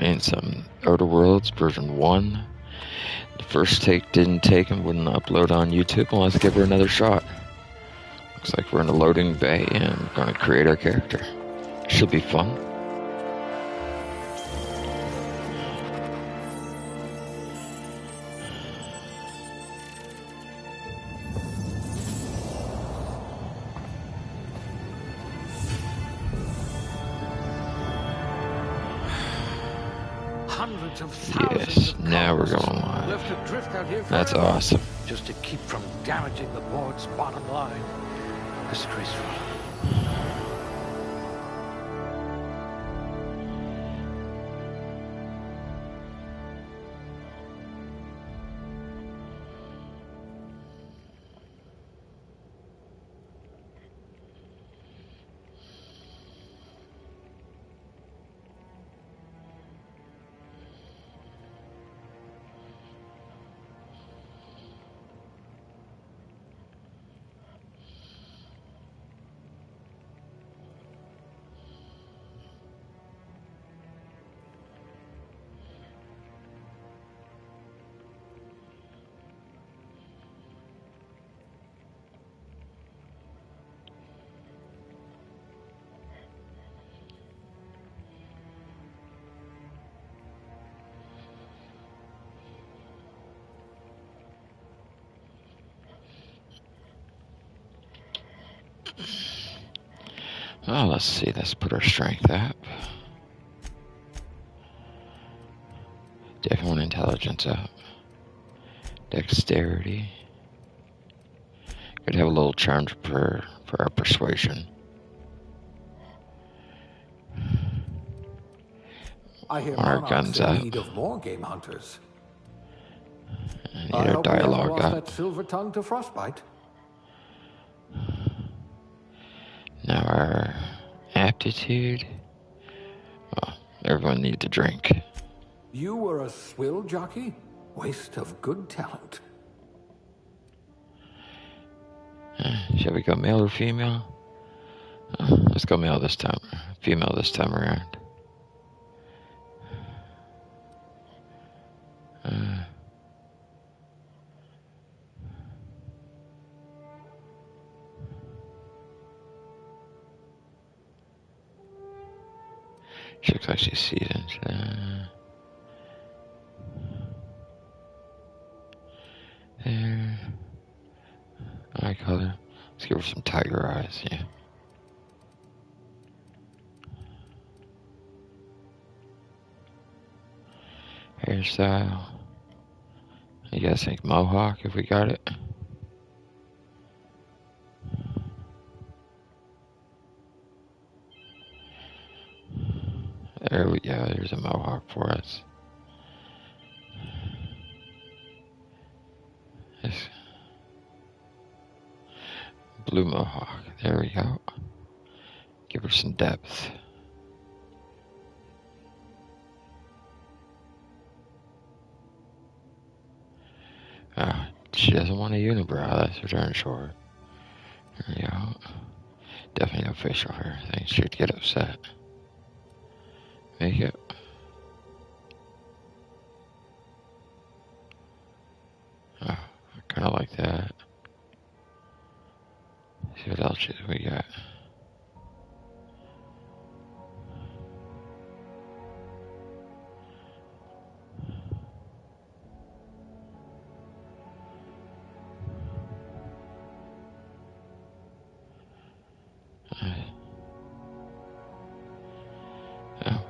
playing some Outer Worlds version 1. The first take didn't take and wouldn't upload on YouTube, well, let's give her another shot. Looks like we're in a loading bay and we're going to create our character. Should be fun. Hundreds of thousands Yes, of now we're colonists going live. left to drift out here That's forever, awesome. just to keep from damaging the board's bottom line. Disgraceful. Oh, let's see. Let's put our strength up. Definitely want intelligence up. Dexterity. Could have a little charm for our persuasion. I hear Want our monarchs guns in up. need of more game hunters. Need I our hope we haven't dialogue lost up. that silver tongue to frostbite. Now our aptitude. Well, everyone needs a drink. You were a swill jockey? Waste of good talent. Shall we go male or female? Let's go male this time. Female this time around. She looks like she's seasoned. There. Eye color. Let's give her some tiger eyes, yeah. Hairstyle. I guess think mohawk if we got it. There we go. There's a mohawk for us. This blue mohawk. There we go. Give her some depth. She doesn't want a unibrow. That's her darn short. There we go. Definitely no facial hair. I think she'd get upset. Make it. Oh, I kind of like that. See what else we got.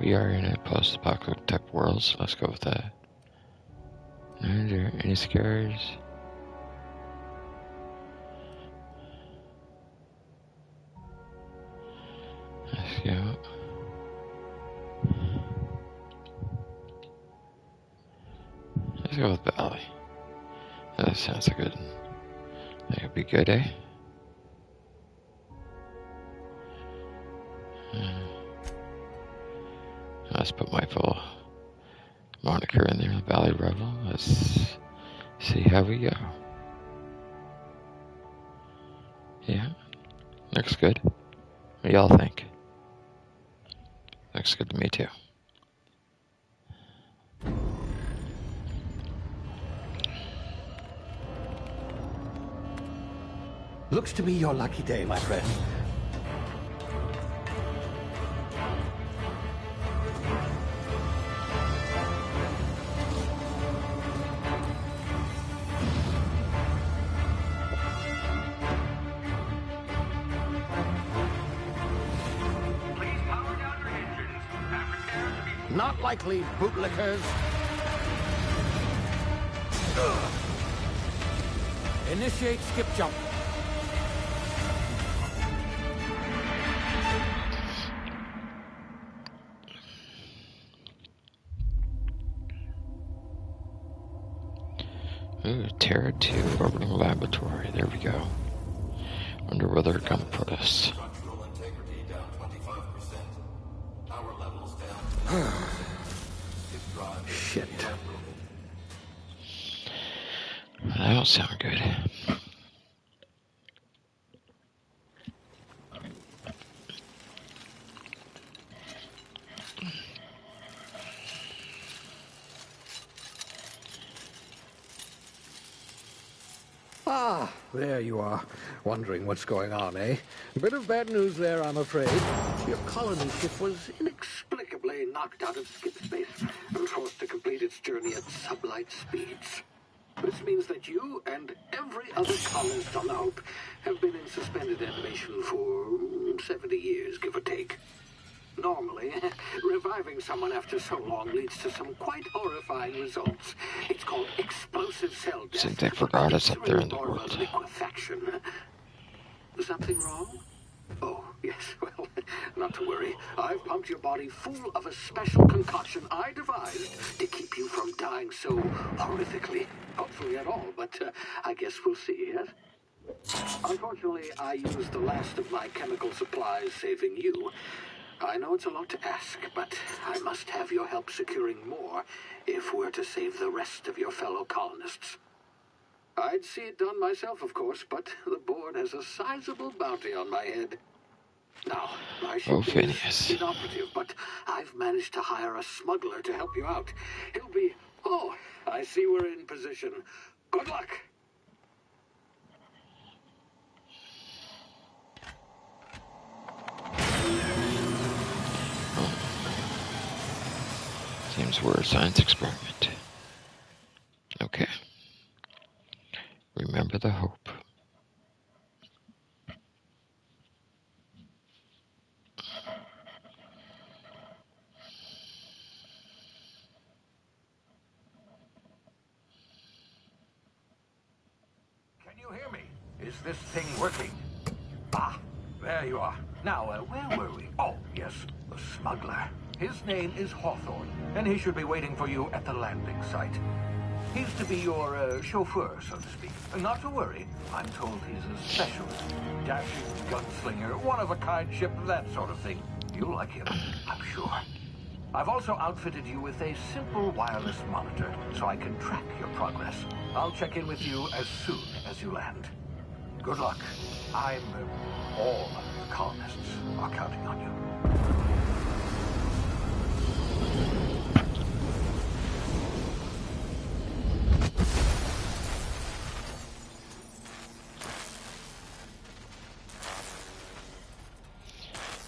We are in a post-apocalyptic type world, so let's go with that. Are there any scares? Let's go. Let's go with Valley. That sounds good. That could be good, eh? Let's put my full moniker in there, Valley Rebel. Let's see how we go. Yeah, looks good. What do y'all think? Looks good to me too. Looks to be your lucky day, my friend. Please power down your engines and prepare to be... Not likely, bootlickers. Initiate skip jump. Ooh, Terra 2 orbital laboratory. There we go. Wonder where they're gonna put us. Structural integrity down 25%. Power levels down. Skip drive. Shit. That don't sound good. Ah, there you are. Wondering what's going on, eh? Bit of bad news there, I'm afraid. Your colony ship was inexplicably knocked out of skip space and forced to complete its journey at sublight speeds. This means that you and every other colonist on the Hope have been in suspended animation for 70 years, give or take. Normally, reviving someone after so long leads to some quite horrifying results. It's called explosive cell death. Seems they forgot us up there in the Or world. liquefaction. Something wrong? Oh, yes, well, not to worry. I've pumped your body full of a special concoction I devised to keep you from dying so horrifically. Hopefully at all, but I guess we'll see, yes? Unfortunately, I used the last of my chemical supplies saving you. I know it's a lot to ask, but I must have your help securing more if we're to save the rest of your fellow colonists. I'd see it done myself, of course, but the board has a sizable bounty on my head. Now, my ship Phineas. is inoperative, but I've managed to hire a smuggler to help you out. He'll be... Oh, I see we're in position. Good luck! Seems we're a science experiment. Okay. Remember the Hope. Can you hear me? Is this thing working? Ah, there you are. Now, where were we? Oh, yes, the smuggler. His name is Hawthorne, and he should be waiting for you at the landing site. He's to be your chauffeur, so to speak. Not to worry, I'm told he's a specialist. Dashing gunslinger, one-of-a-kind ship, that sort of thing. You'll like him, I'm sure. I've also outfitted you with a simple wireless monitor, so I can track your progress. I'll check in with you as soon as you land. Good luck. All the colonists are counting on you.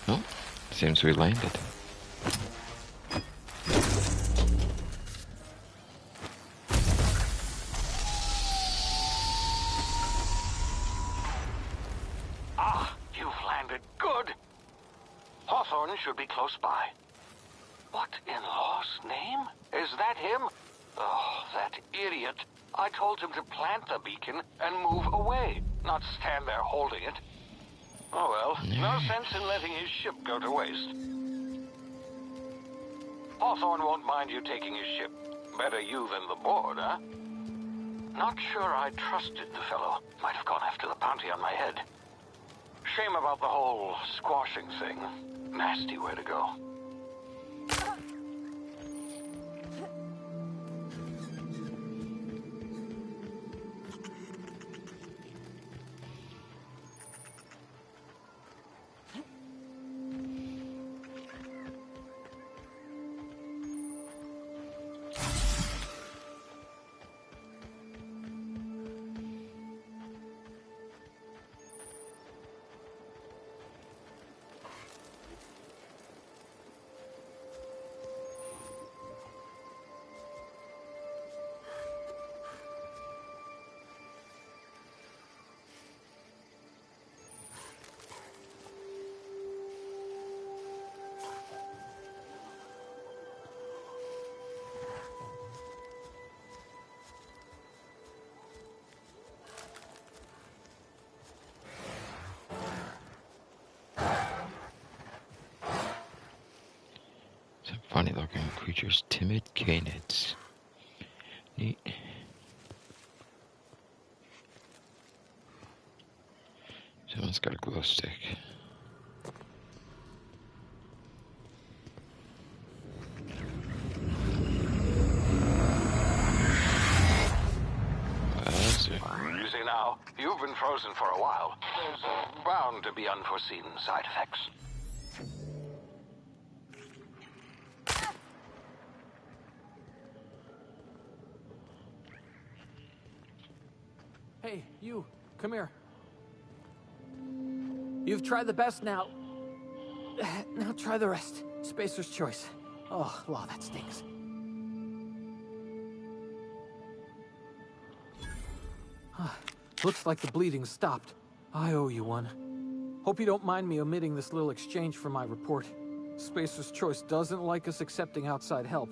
Oh, seems we landed. Ah, you've landed. Good. Hawthorne should be close by. What in law's name? Is that him? Oh, that idiot. I told him to plant the beacon and move away, not stand there holding it. Oh well, no sense in letting his ship go to waste. Hawthorne won't mind you taking his ship. Better you than the board, huh? Not sure I trusted the fellow. Might have gone after the bounty on my head. Shame about the whole squashing thing. Nasty way to go. Funny looking creatures, timid canids. Neat. Someone's got a glow stick. Easy now. You've been frozen for a while. There's bound to be unforeseen side effects. Hey, you, come here. You've tried the best now. Now try the rest. Spacer's choice. Oh, wow, that stinks. Looks like the bleeding stopped. I owe you one. Hope you don't mind me omitting this little exchange from my report. Spacer's choice doesn't like us accepting outside help.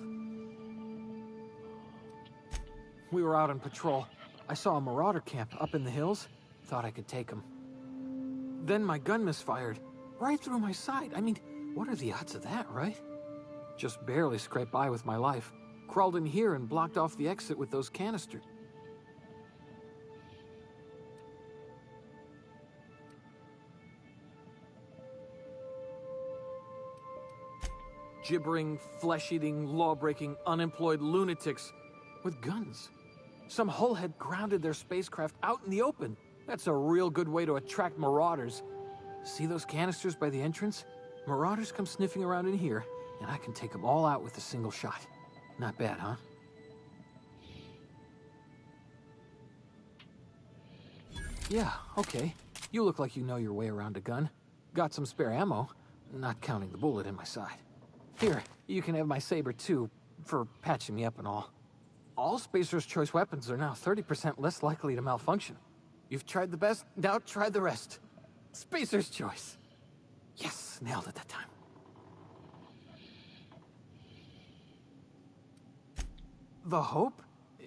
We were out on patrol. I saw a marauder camp up in the hills. Thought I could take him. Then my gun misfired. Right through my side. I mean, what are the odds of that, right? Just barely scraped by with my life. Crawled in here and blocked off the exit with those canisters. Gibbering, flesh-eating, law-breaking, unemployed lunatics with guns. Some hullhead grounded their spacecraft out in the open. That's a real good way to attract marauders. See those canisters by the entrance? Marauders come sniffing around in here, and I can take them all out with a single shot. Not bad, huh? Yeah, okay. You look like you know your way around a gun. Got some spare ammo, not counting the bullet in my side. Here, you can have my saber too, for patching me up and all. All Spacer's choice weapons are now 30% less likely to malfunction. You've tried the best, now try the rest. Spacer's choice. Yes, nailed it that time. The Hope?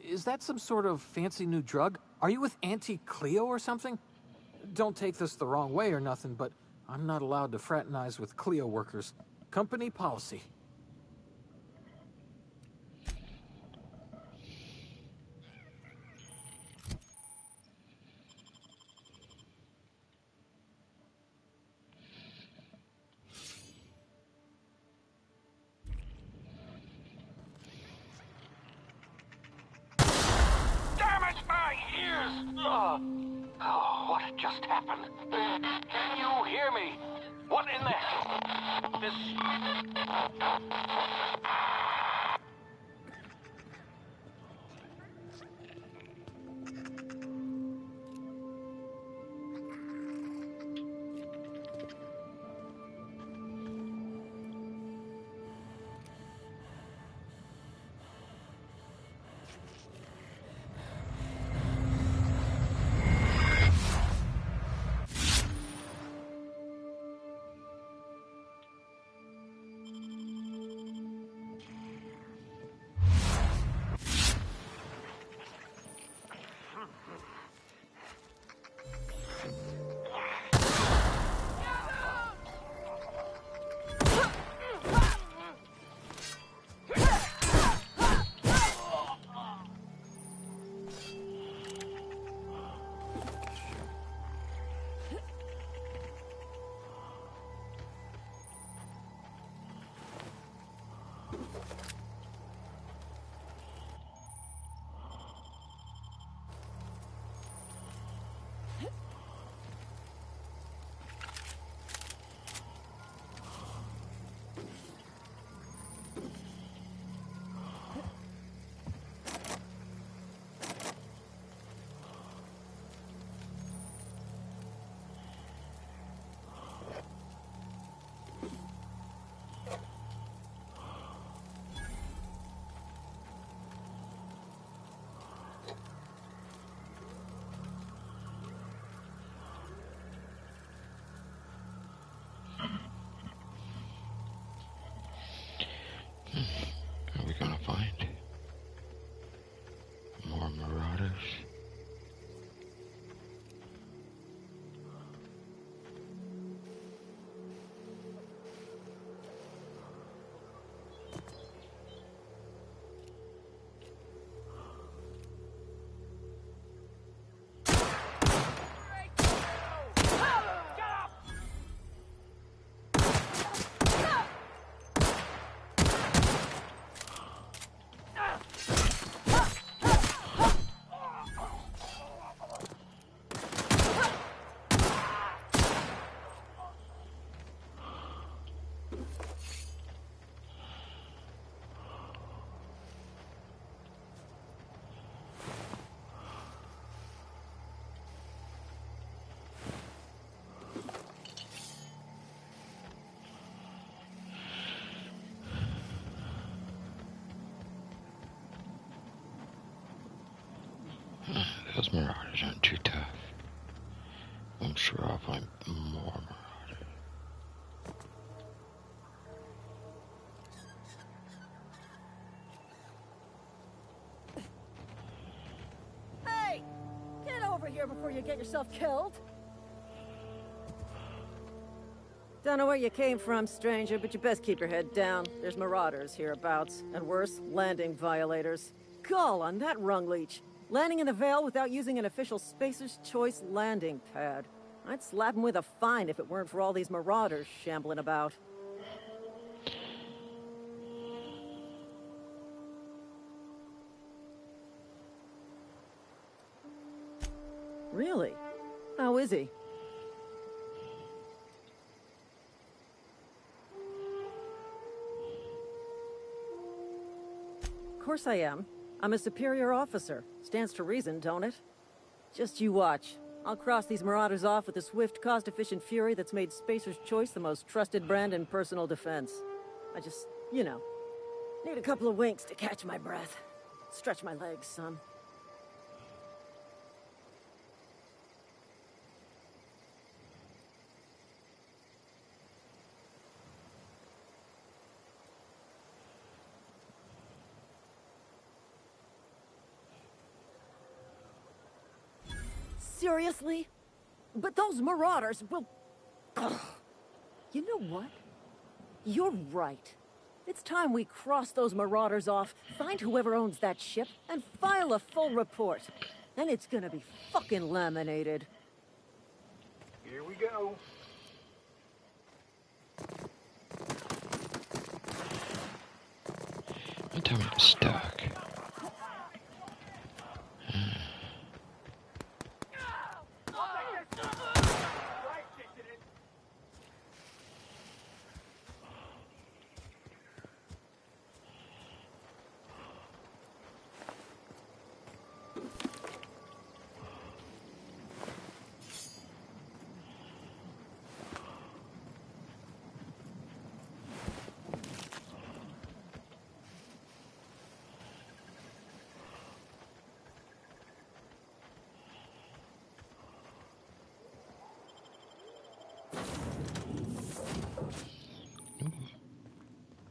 Is that some sort of fancy new drug? Are you with Auntie Cleo or something? Don't take this the wrong way or nothing, but I'm not allowed to fraternize with Cleo workers. Company policy. Damn it, my ears! Oh, what just happened? Can you hear me? What in the... This... Those marauders aren't too tough. I'm sure I'll find more marauders. Hey! Get over here before you get yourself killed! Don't know where you came from, stranger, but you best keep your head down. There's marauders hereabouts, and worse, landing violators. Gall on that rung leech. Landing in the Vale without using an official Spacer's Choice landing pad. I'd slap him with a fine if it weren't for all these marauders shambling about. Really? How is he? Of course I am. I'm a superior officer. Stands to reason, don't it? Just you watch. I'll cross these marauders off with a swift, cost-efficient fury that's made Spacer's Choice the most trusted brand in personal defense. I just, you know, need a couple of winks to catch my breath. Stretch my legs, son. Seriously? But those marauders will... Ugh. You know what? You're right. It's time we cross those marauders off, find whoever owns that ship, and file a full report. Then it's gonna be fucking laminated. Here we go. What time I'm stuck?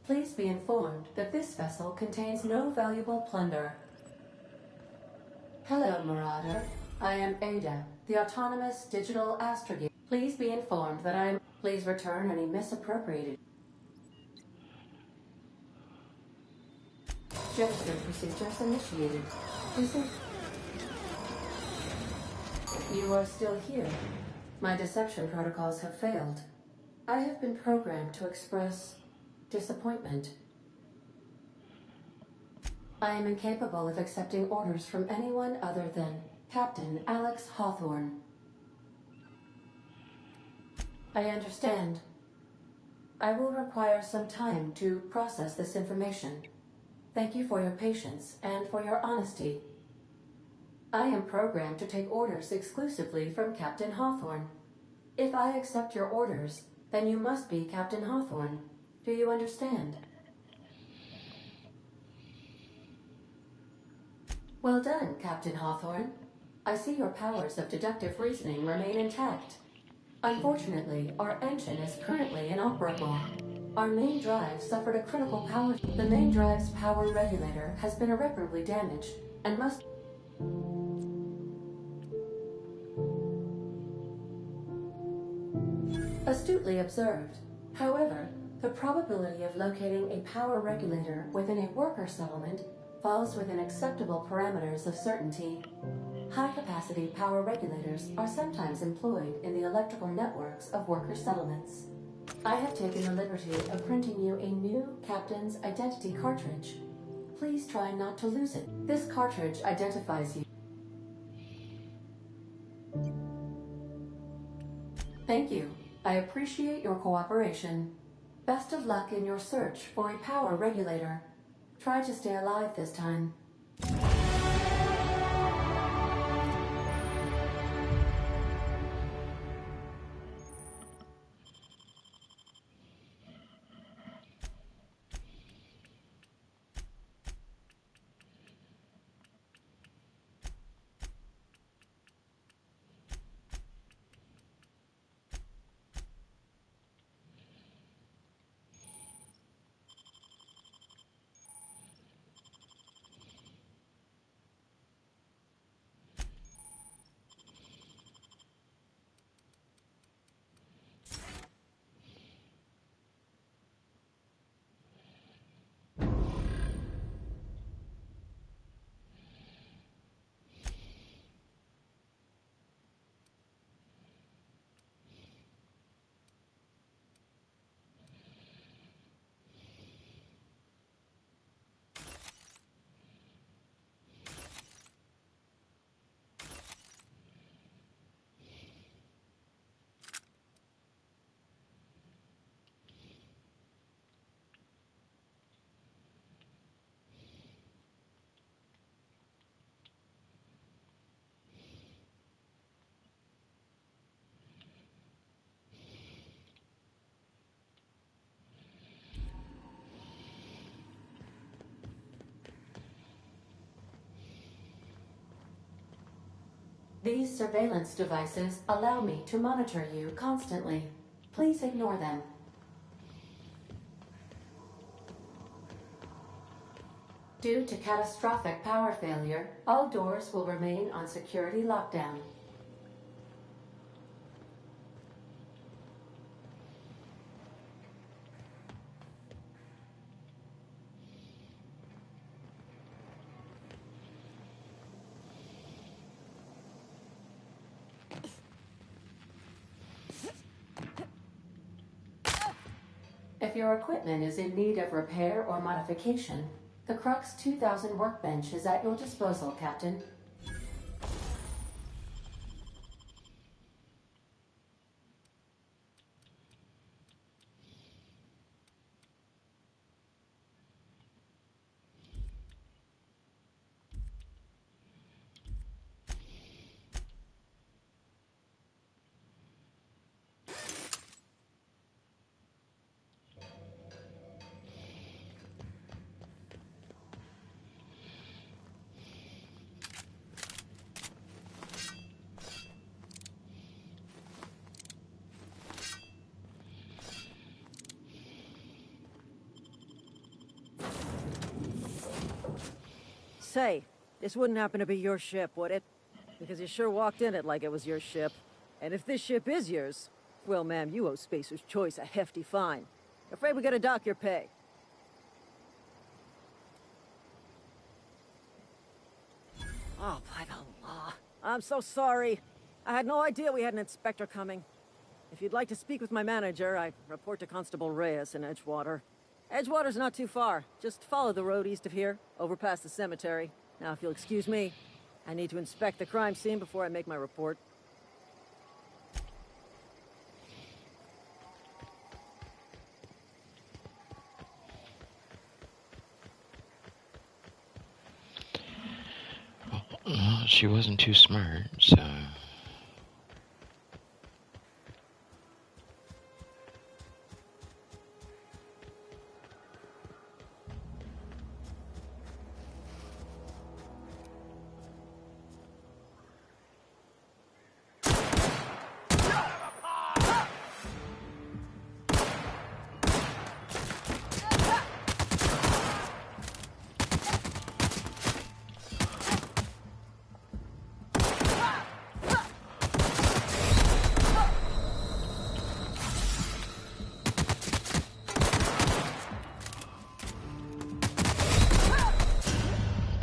Please be informed that this vessel contains no valuable plunder. Hello, Marauder. I am Ada, the autonomous digital astrogate. Please be informed that Please return any misappropriated. Gesture procedures initiated. You are still here. My deception protocols have failed. I have been programmed to express disappointment. I am incapable of accepting orders from anyone other than Captain Alex Hawthorne. I understand. I will require some time to process this information. Thank you for your patience and for your honesty. I am programmed to take orders exclusively from Captain Hawthorne. If I accept your orders, then you must be Captain Hawthorne. Do you understand? Well done, Captain Hawthorne. I see your powers of deductive reasoning remain intact. Unfortunately, our engine is currently inoperable. Our main drive suffered a critical power... The main drive's power regulator has been irreparably damaged and must... Astutely observed. However, the probability of locating a power regulator within a worker settlement falls within acceptable parameters of certainty. High-capacity power regulators are sometimes employed in the electrical networks of worker settlements. I have taken the liberty of printing you a new Captain's Identity cartridge. Please try not to lose it. This cartridge identifies you. Thank you. I appreciate your cooperation. Best of luck in your search for a power regulator. Try to stay alive this time. These surveillance devices allow me to monitor you constantly. Please ignore them. Due to catastrophic power failure, all doors will remain on security lockdown. If your equipment is in need of repair or modification, the Crux 2000 workbench is at your disposal, Captain. Say, this wouldn't happen to be your ship, would it? Because you sure walked in it like it was your ship. And if this ship is yours, well, ma'am, you owe Spacer's Choice a hefty fine. Afraid we gotta dock your pay. Oh, by the law. I'm so sorry. I had no idea we had an inspector coming. If you'd like to speak with my manager, I report to Constable Reyes in Edgewater. Edgewater's not too far. Just follow the road east of here, over past the cemetery. Now, if you'll excuse me, I need to inspect the crime scene before I make my report. Well, she wasn't too smart, so...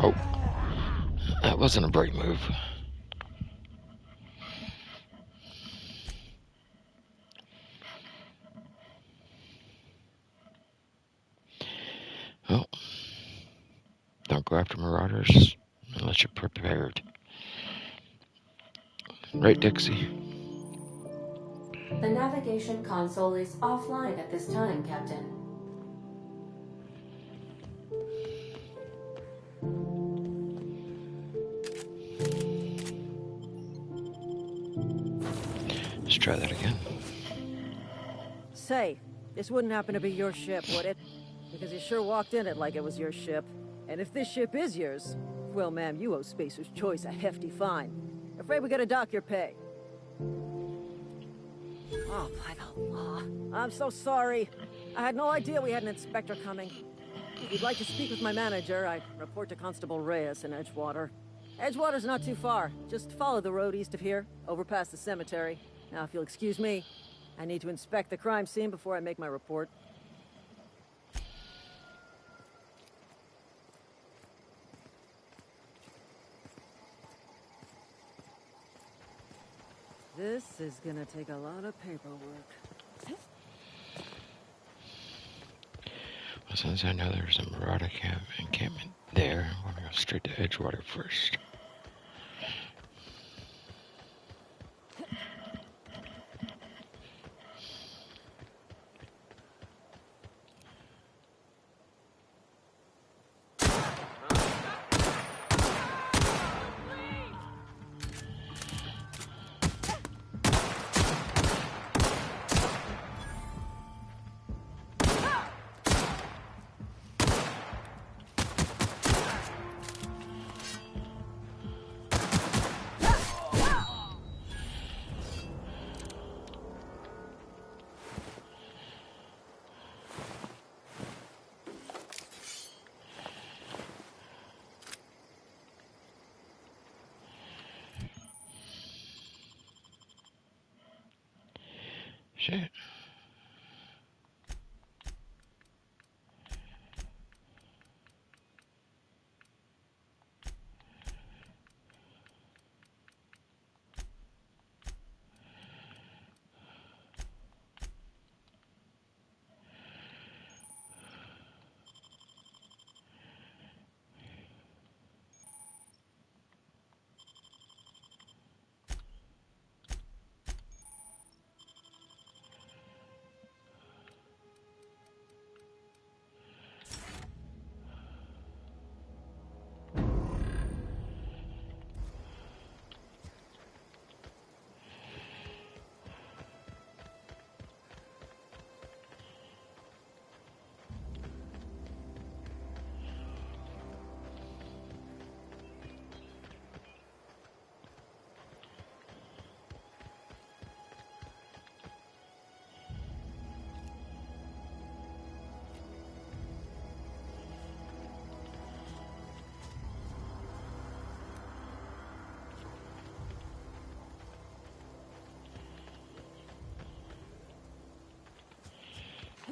Oh, that wasn't a bright move. Well, don't go after marauders unless you're prepared. Right, Dixie? The navigation console is offline at this time, Captain. Let's try that again. Say, this wouldn't happen to be your ship, would it? Because you sure walked in it like it was your ship. And if this ship is yours, well, ma'am, you owe Spacer's Choice a hefty fine. Afraid we gotta dock your pay. Oh, by the law. I'm so sorry. I had no idea we had an inspector coming. If you'd like to speak with my manager, I report to Constable Reyes in Edgewater. Edgewater's not too far. Just follow the road east of here, over past the cemetery. Now, if you'll excuse me, I need to inspect the crime scene before I make my report. This is gonna take a lot of paperwork. Well, since I know there's a marauder encampment there, we're gonna go straight to Edgewater first. Shit.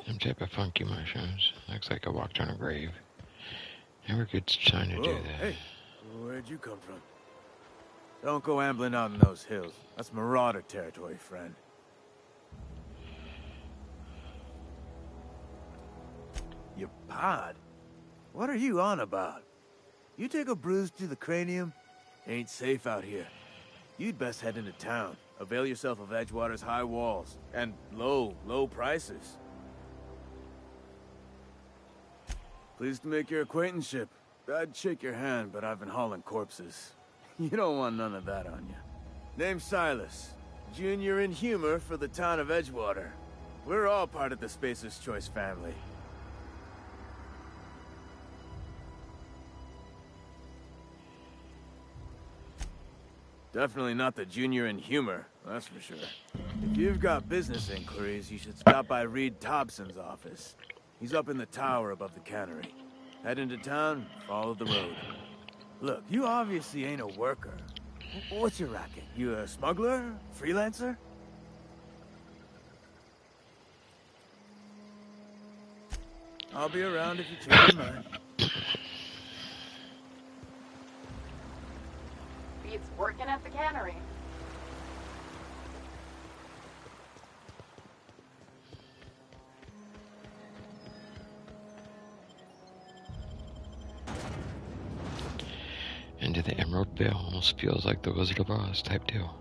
Some type of funky mushrooms. Looks like I walked on a grave. Never gets time to do that. Hey, where'd you come from? Don't go ambling out in those hills. That's marauder territory, friend. Your pod? What are you on about? You take a bruise to the cranium? Ain't safe out here. You'd best head into town. Avail yourself of Edgewater's high walls. And low prices. Pleased to make your acquaintanceship. I'd shake your hand, but I've been hauling corpses. You don't want none of that on you. Name's Silas. Junior in humor for the town of Edgewater. We're all part of the Spacer's Choice family. Definitely not the junior in humor, that's for sure. If you've got business inquiries, you should stop by Reed Thompson's office. He's up in the tower above the cannery. Head into town, follow the road. Look, you obviously ain't a worker. What's your racket? You a smuggler? Freelancer? I'll be around if you change your mind. Beats working at the cannery. Into the Emerald Vale almost feels like the Wizard of Oz type deal.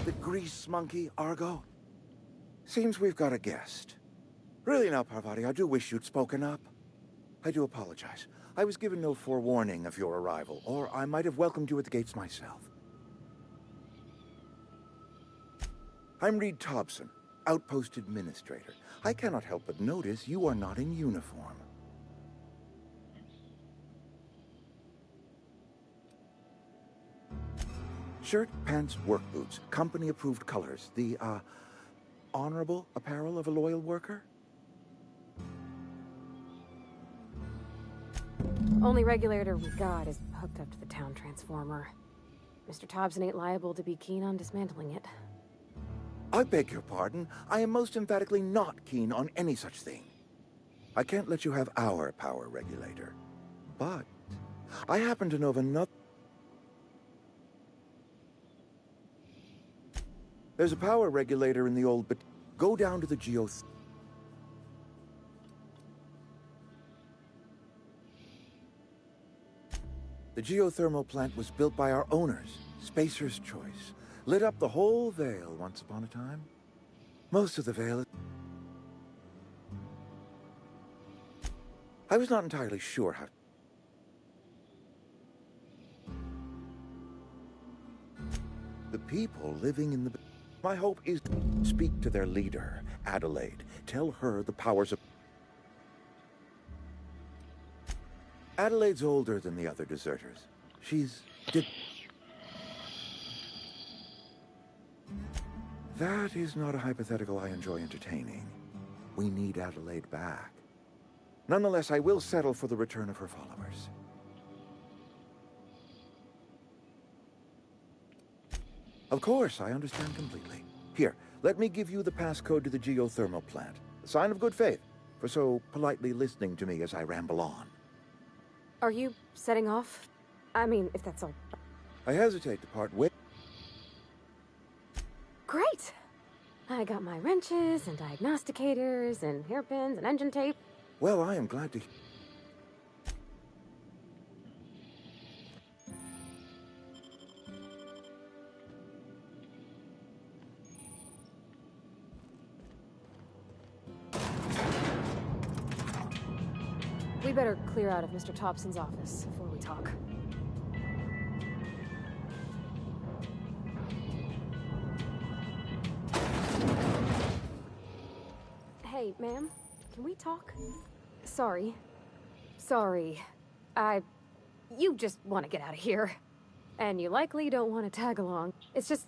The grease monkey, Argo? Seems we've got a guest. Really now, Parvati, I do wish you'd spoken up. I do apologize. I was given no forewarning of your arrival, or I might have welcomed you at the gates myself. I'm Reed Thompson, Outpost Administrator. I cannot help but notice you are not in uniform. Shirt, pants, work boots, company-approved colors. The, honorable apparel of a loyal worker? Only regulator we got is hooked up to the town transformer. Mr. Thompson ain't liable to be keen on dismantling it. I beg your pardon. I am most emphatically not keen on any such thing. I can't let you have our power regulator. But I happen to know of another... There's a power regulator in the old... But go down to the The geothermal plant was built by our owners, Spacer's Choice. Lit up the whole Vale once upon a time. Most of the Vale is... I was not entirely sure how... The people living in the... My hope is to speak to their leader, Adelaide. Tell her the powers of... Adelaide's older than the other deserters. She's... That is not a hypothetical I enjoy entertaining. We need Adelaide back. Nonetheless, I will settle for the return of her followers. Of course, I understand completely. Here, let me give you the passcode to the geothermal plant. A sign of good faith, for so politely listening to me as I ramble on. Are you setting off? I mean, if that's all... I hesitate to part with... Great! I got my wrenches and diagnosticators and hairpins and engine tape. Well, I am glad to... We better clear out of Mr. Thompson's office before we talk. Hey, ma'am, can we talk? Sorry. You just want to get out of here. And you likely don't want to tag along. It's just...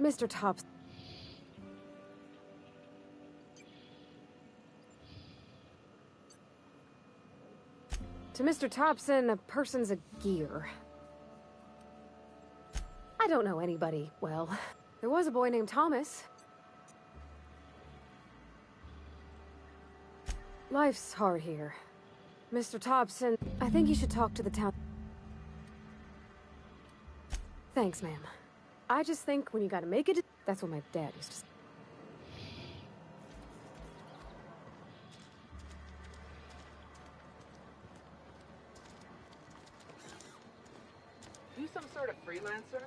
Mr. Thompson... To Mr. Thompson, a person's a gear. I don't know anybody well. There was a boy named Thomas. Life's hard here. Mr. Thompson, I think you should talk to the town... Thanks, ma'am. I just think when you gotta make it... That's what my dad used to say. You some sort of freelancer?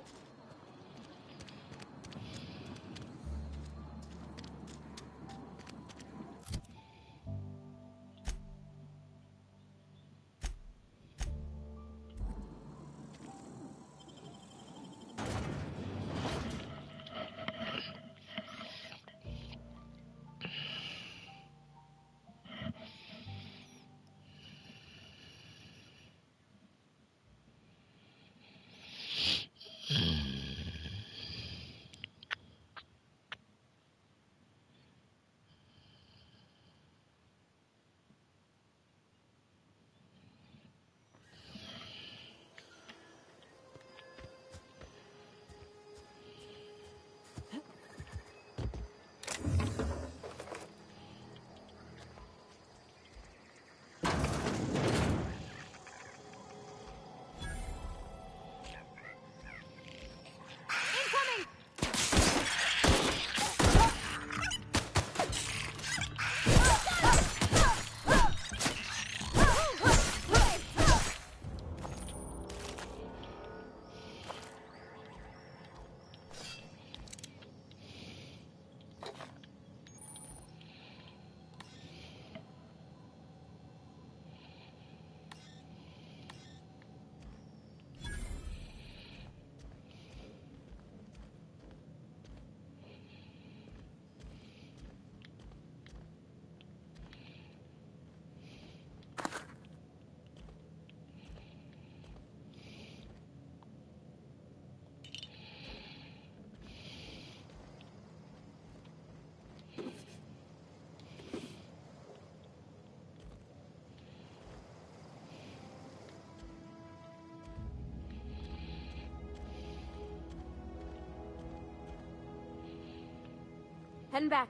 Heading back.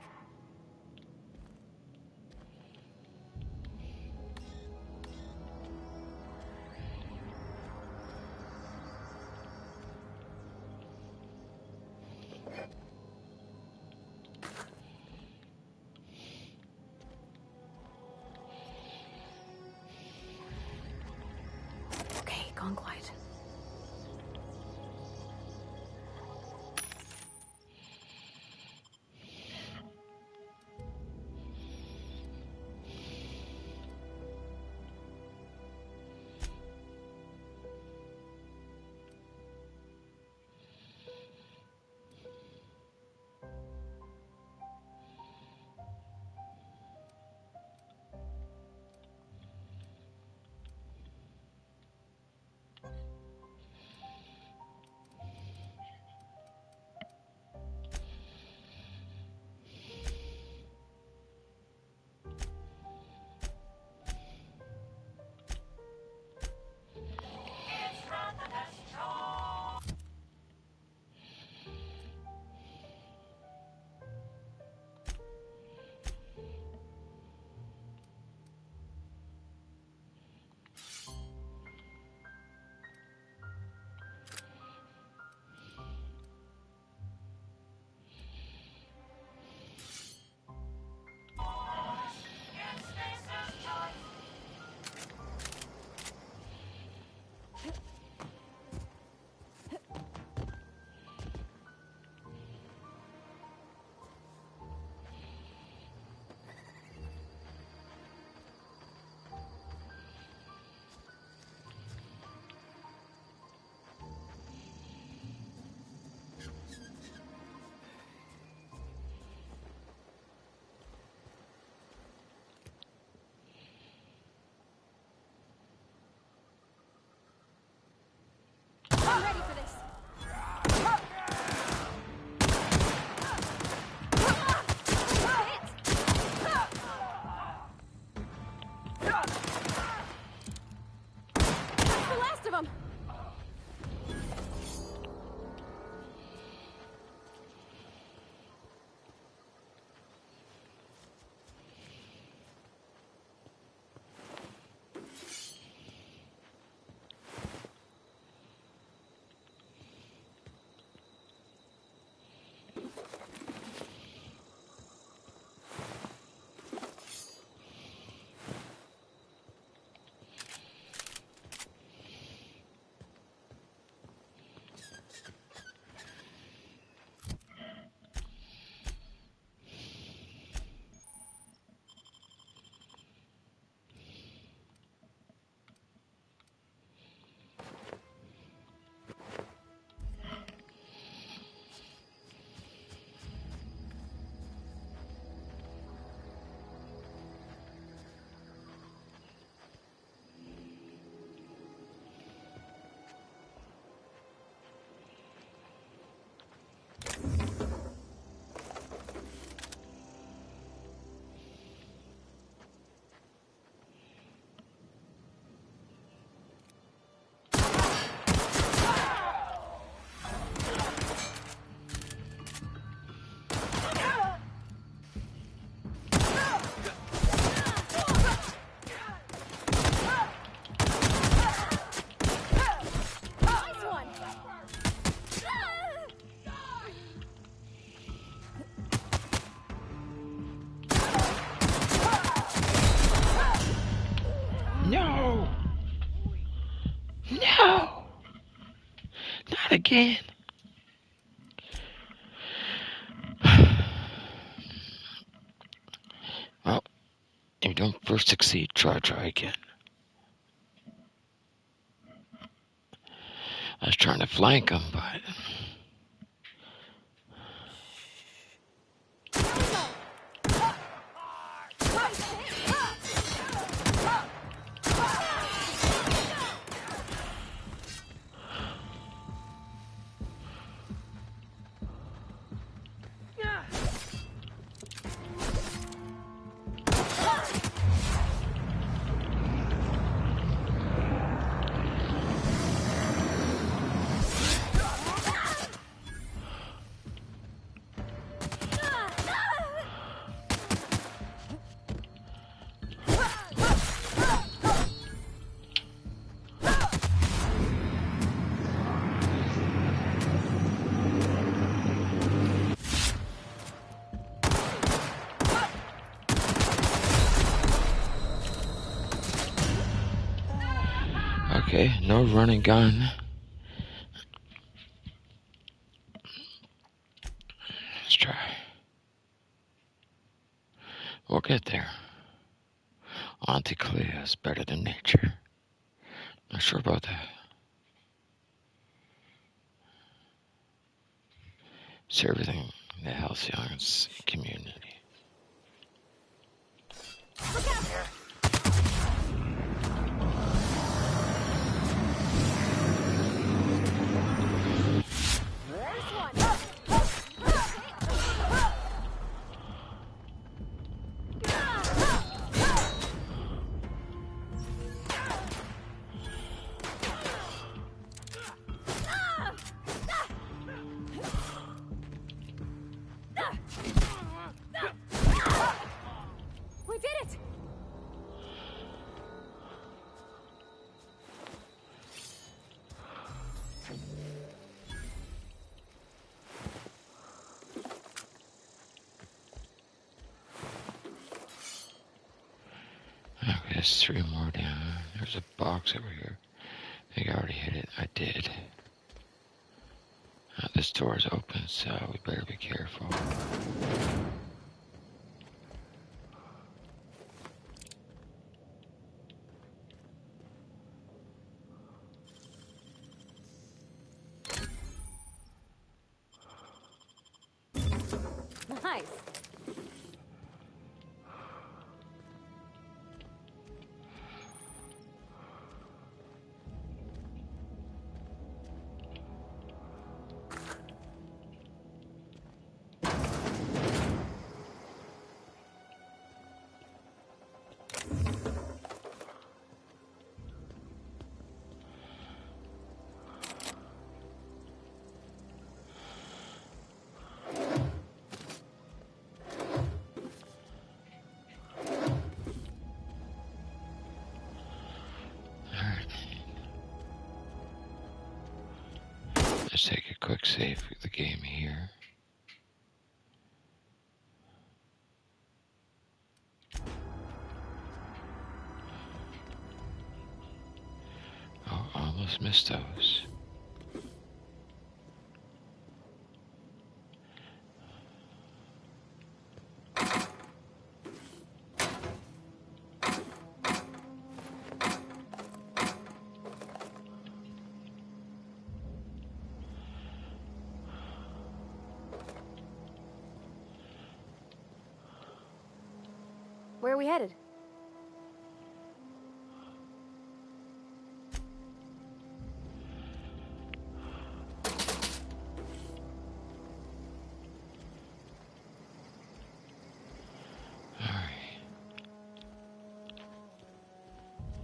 Okay, gone quiet. I'm ready for this. That's the last of them. No! No! Not again. Well, if you don't first succeed, try again. I was trying to flank him, but... No run and gun. Let's try. We'll get there. Auntie Clea is better than nature. Not sure about that. It's everything the Halcyon's community. We did it! Okay, there's 3 more down. There's a box over here. I think I already hit it. I did. This door is open, so we better be careful. Nice. Let's take a quick save of the game here. Oh, almost missed those. Where are we headed? Alright.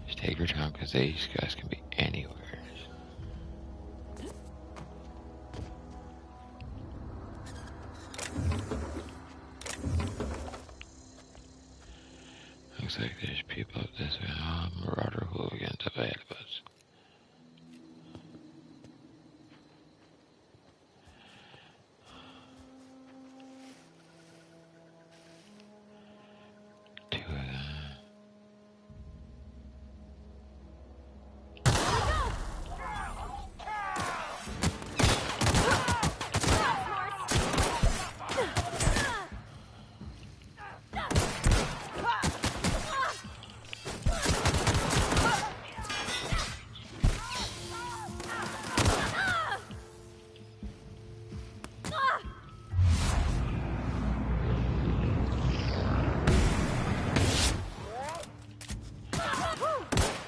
Just take your time, because these guys can be anywhere. Looks like there's people up this way. Marauder hooligans up ahead of us. Two of them.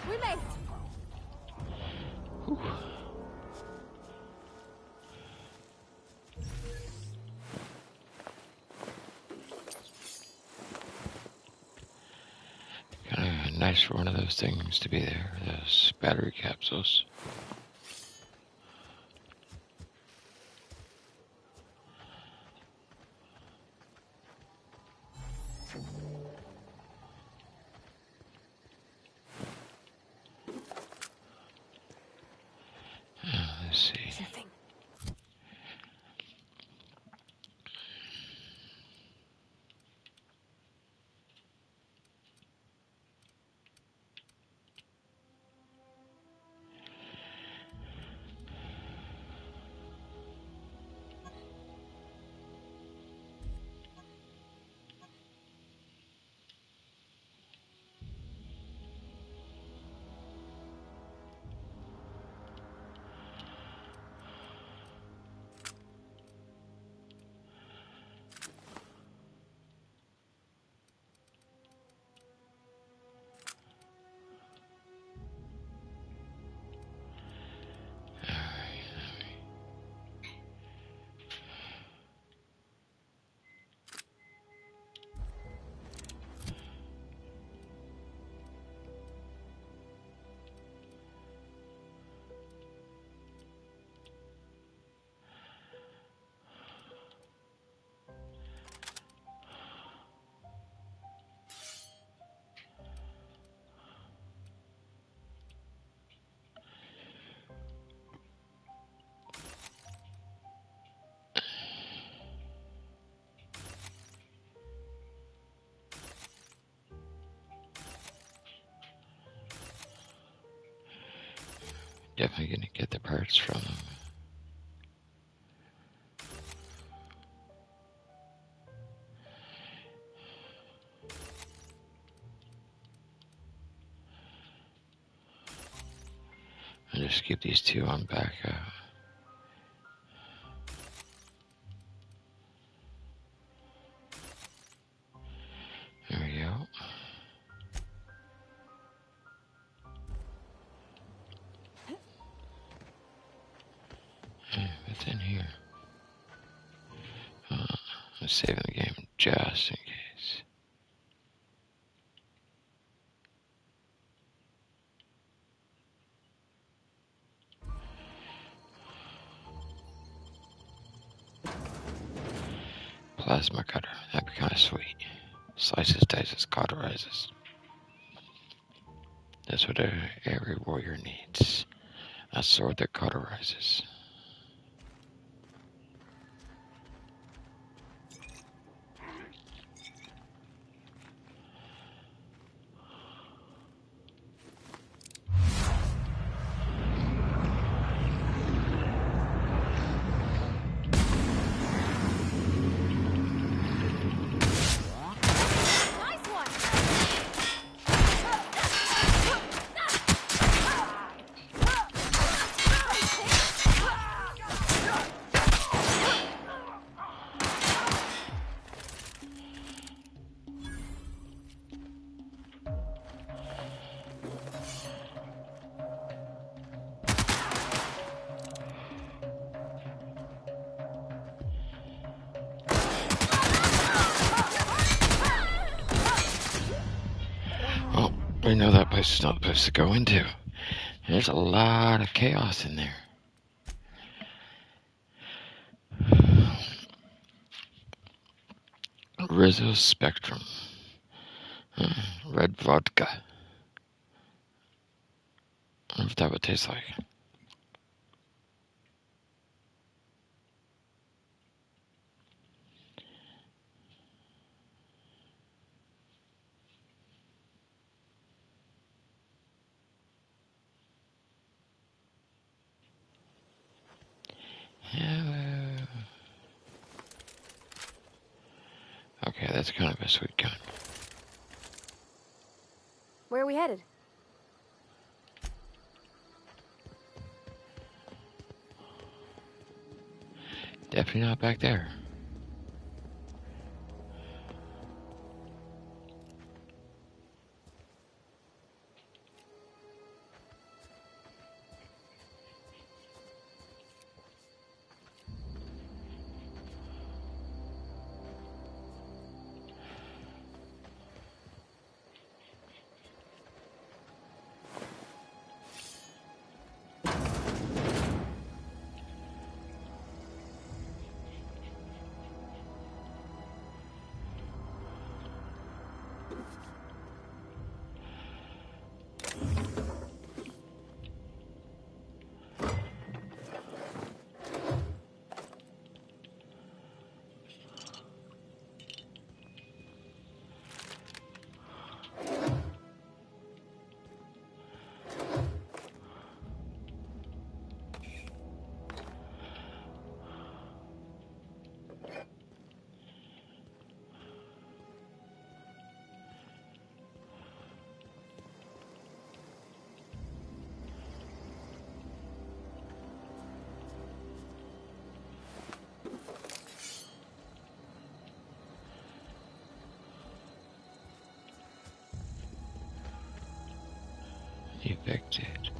We made it! Whew. Kind of nice for one of those things to be there, those battery capsules. Let's see. Sure thing. Definitely gonna get the parts from them. I'll just keep these two on back up. There we go. Hey, what's in here? I'm saving the game just in case. Plasma cutter. That'd be kind of sweet. Slices, dices, cauterizes. That's what every warrior needs. A sword that cauterizes. Nice one! Well, we know that place is not the place to go into. There's a lot of chaos in there. Rizzo Spectrum. Red vodka. I wonder what that would taste like. Hello. Okay, that's kind of a sweet gun. Where are we headed? Definitely not back there. Evicted.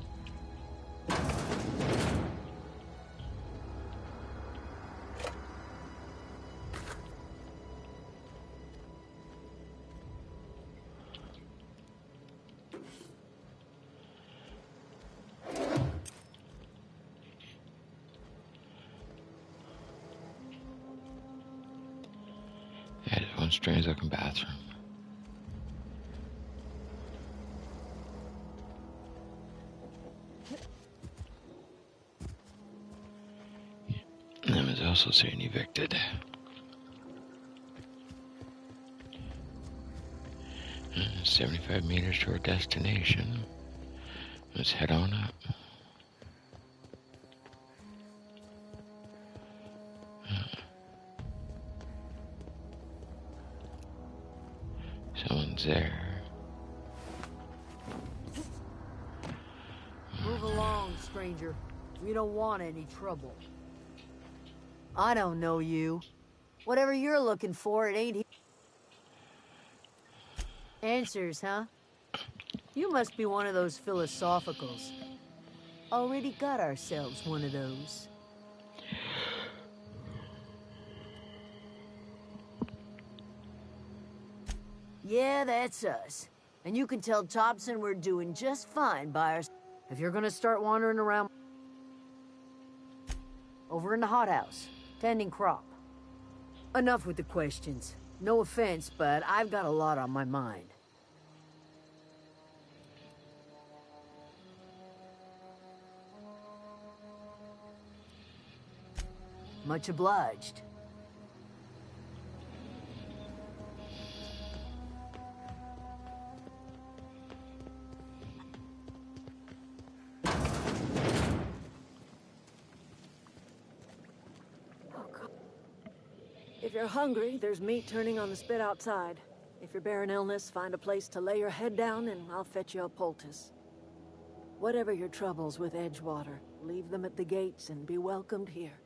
That is one strange looking bathroom. That was also saying evicted. 75 meters to our destination. Let's head on up. nodes there. Move along, stranger. We don't want any trouble. I don't know you. Whatever you're looking for, it ain't here. Answers, huh? You must be one of those philosophicals. Already got ourselves one of those. Yeah, that's us. And you can tell Thompson we're doing just fine by ourselves. If you're gonna start wandering around... Over in the hothouse, tending crop. Enough with the questions. No offense, but I've got a lot on my mind. Much obliged. If you're hungry, there's meat turning on the spit outside. If you're bearing illness, find a place to lay your head down and I'll fetch you a poultice. Whatever your troubles with Edgewater, leave them at the gates and be welcomed here.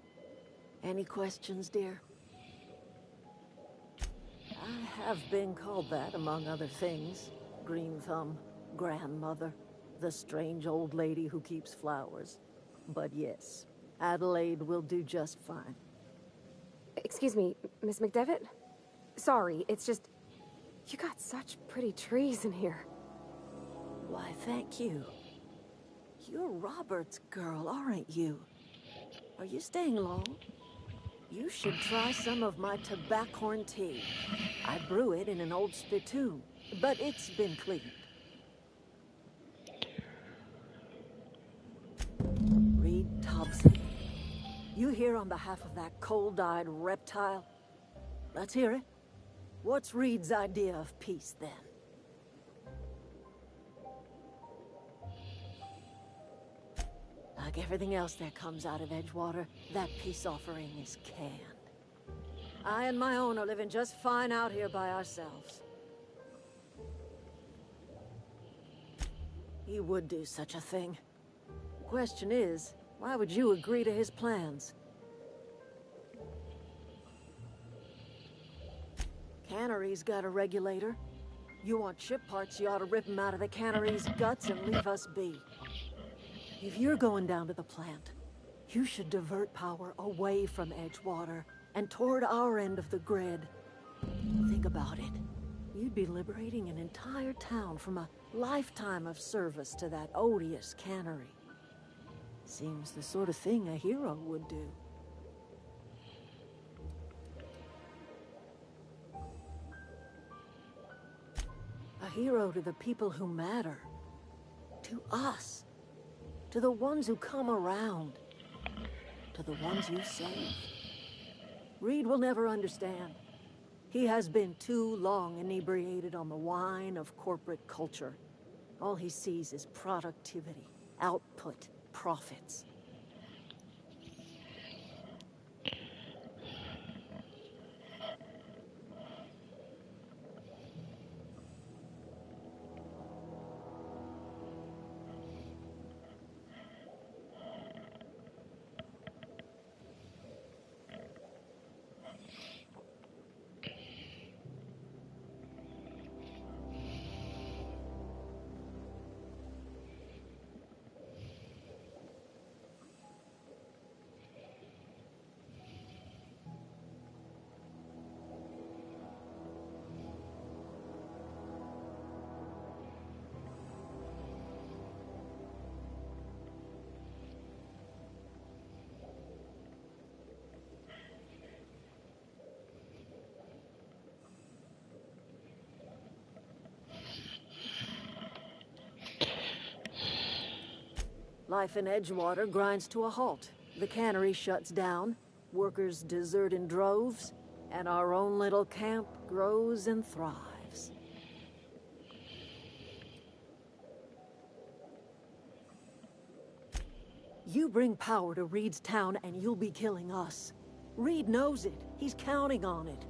Any questions, dear? I have been called that, among other things. Green Thumb, grandmother, the strange old lady who keeps flowers. But yes, Adelaide will do just fine. Excuse me, Miss McDevitt? Sorry, it's just... You got such pretty trees in here. Why, thank you. You're Robert's girl, aren't you? Are you staying long? You should try some of my tobaccorn tea. I brew it in an old spittoon, but it's been cleaned. Reed Thompson. You here on behalf of that cold-eyed reptile? Let's hear it. What's Reed's idea of peace, then? Like everything else that comes out of Edgewater, that peace offering is canned. I and my own are living just fine out here by ourselves. He would do such a thing. The question is, why would you agree to his plans? Cannery's got a regulator. You want ship parts, you ought to rip him out of the cannery's guts and leave us be. If you're going down to the plant, you should divert power away from Edgewater and toward our end of the grid. Think about it. You'd be liberating an entire town from a lifetime of service to that odious cannery. Seems the sort of thing a hero would do. A hero to the people who matter. To us. To the ones who come around. To the ones you save. Reed will never understand. He has been too long inebriated on the wine of corporate culture. All he sees is productivity, output, profits. Life in Edgewater grinds to a halt. The cannery shuts down, workers desert in droves, and our own little camp grows and thrives. You bring power to Reed's town and you'll be killing us. Reed knows it. He's counting on it.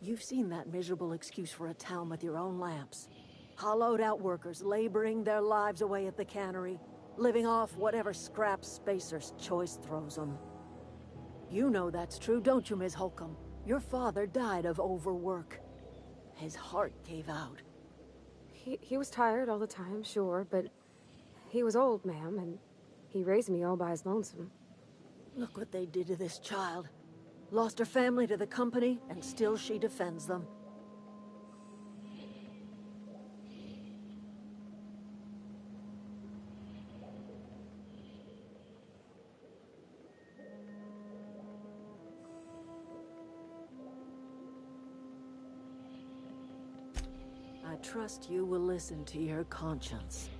You've seen that miserable excuse for a town with your own lamps. Hollowed-out workers laboring their lives away at the cannery, living off whatever scrap Spacer's choice throws them. You know that's true, don't you, Ms. Holcomb? Your father died of overwork. His heart gave out. He was tired all the time, sure, but he was old, ma'am, and he raised me all by his lonesome. Look what they did to this child. Lost her family to the company, and still she defends them. I trust you will listen to your conscience.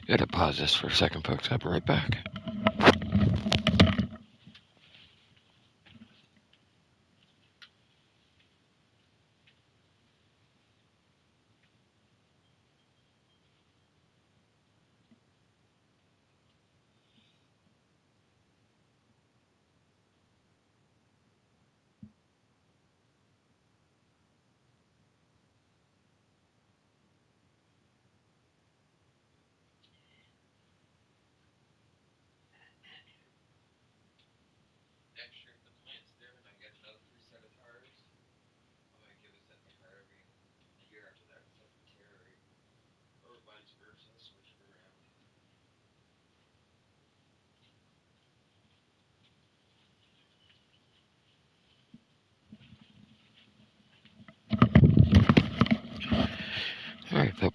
Gotta pause this for a second, folks. I'll be right back.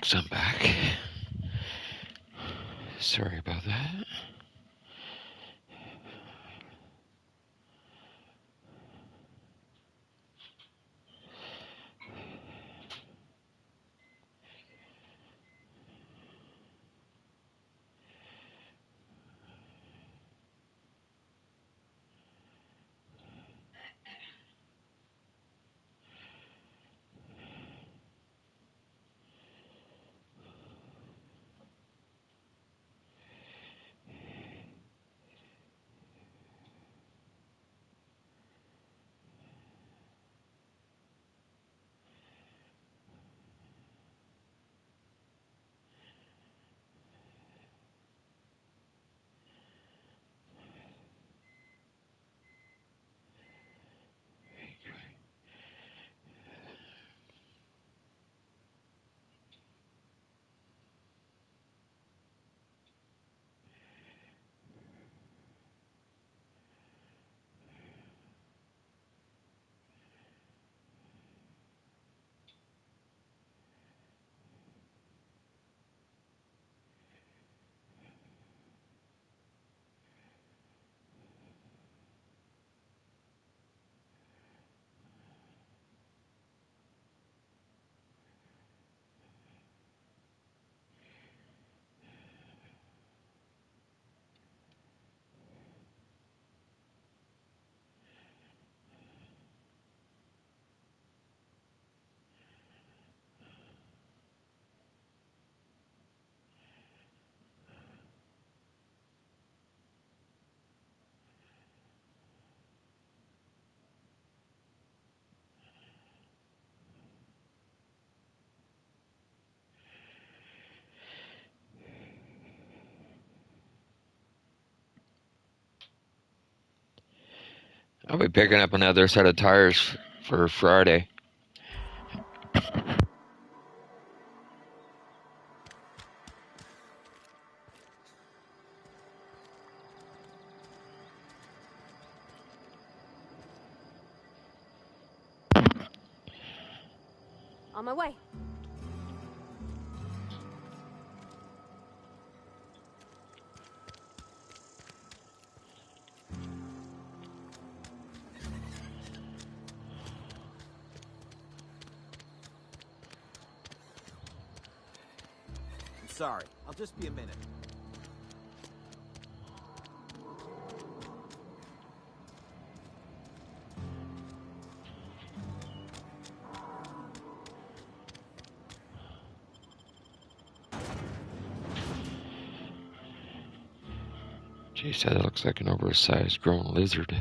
Oops, I'm back. Sorry about that. I'll be picking up another set of tires for Friday. On my way. Sorry, I'll just be a minute. Jeez, that looks like an oversized grown lizard.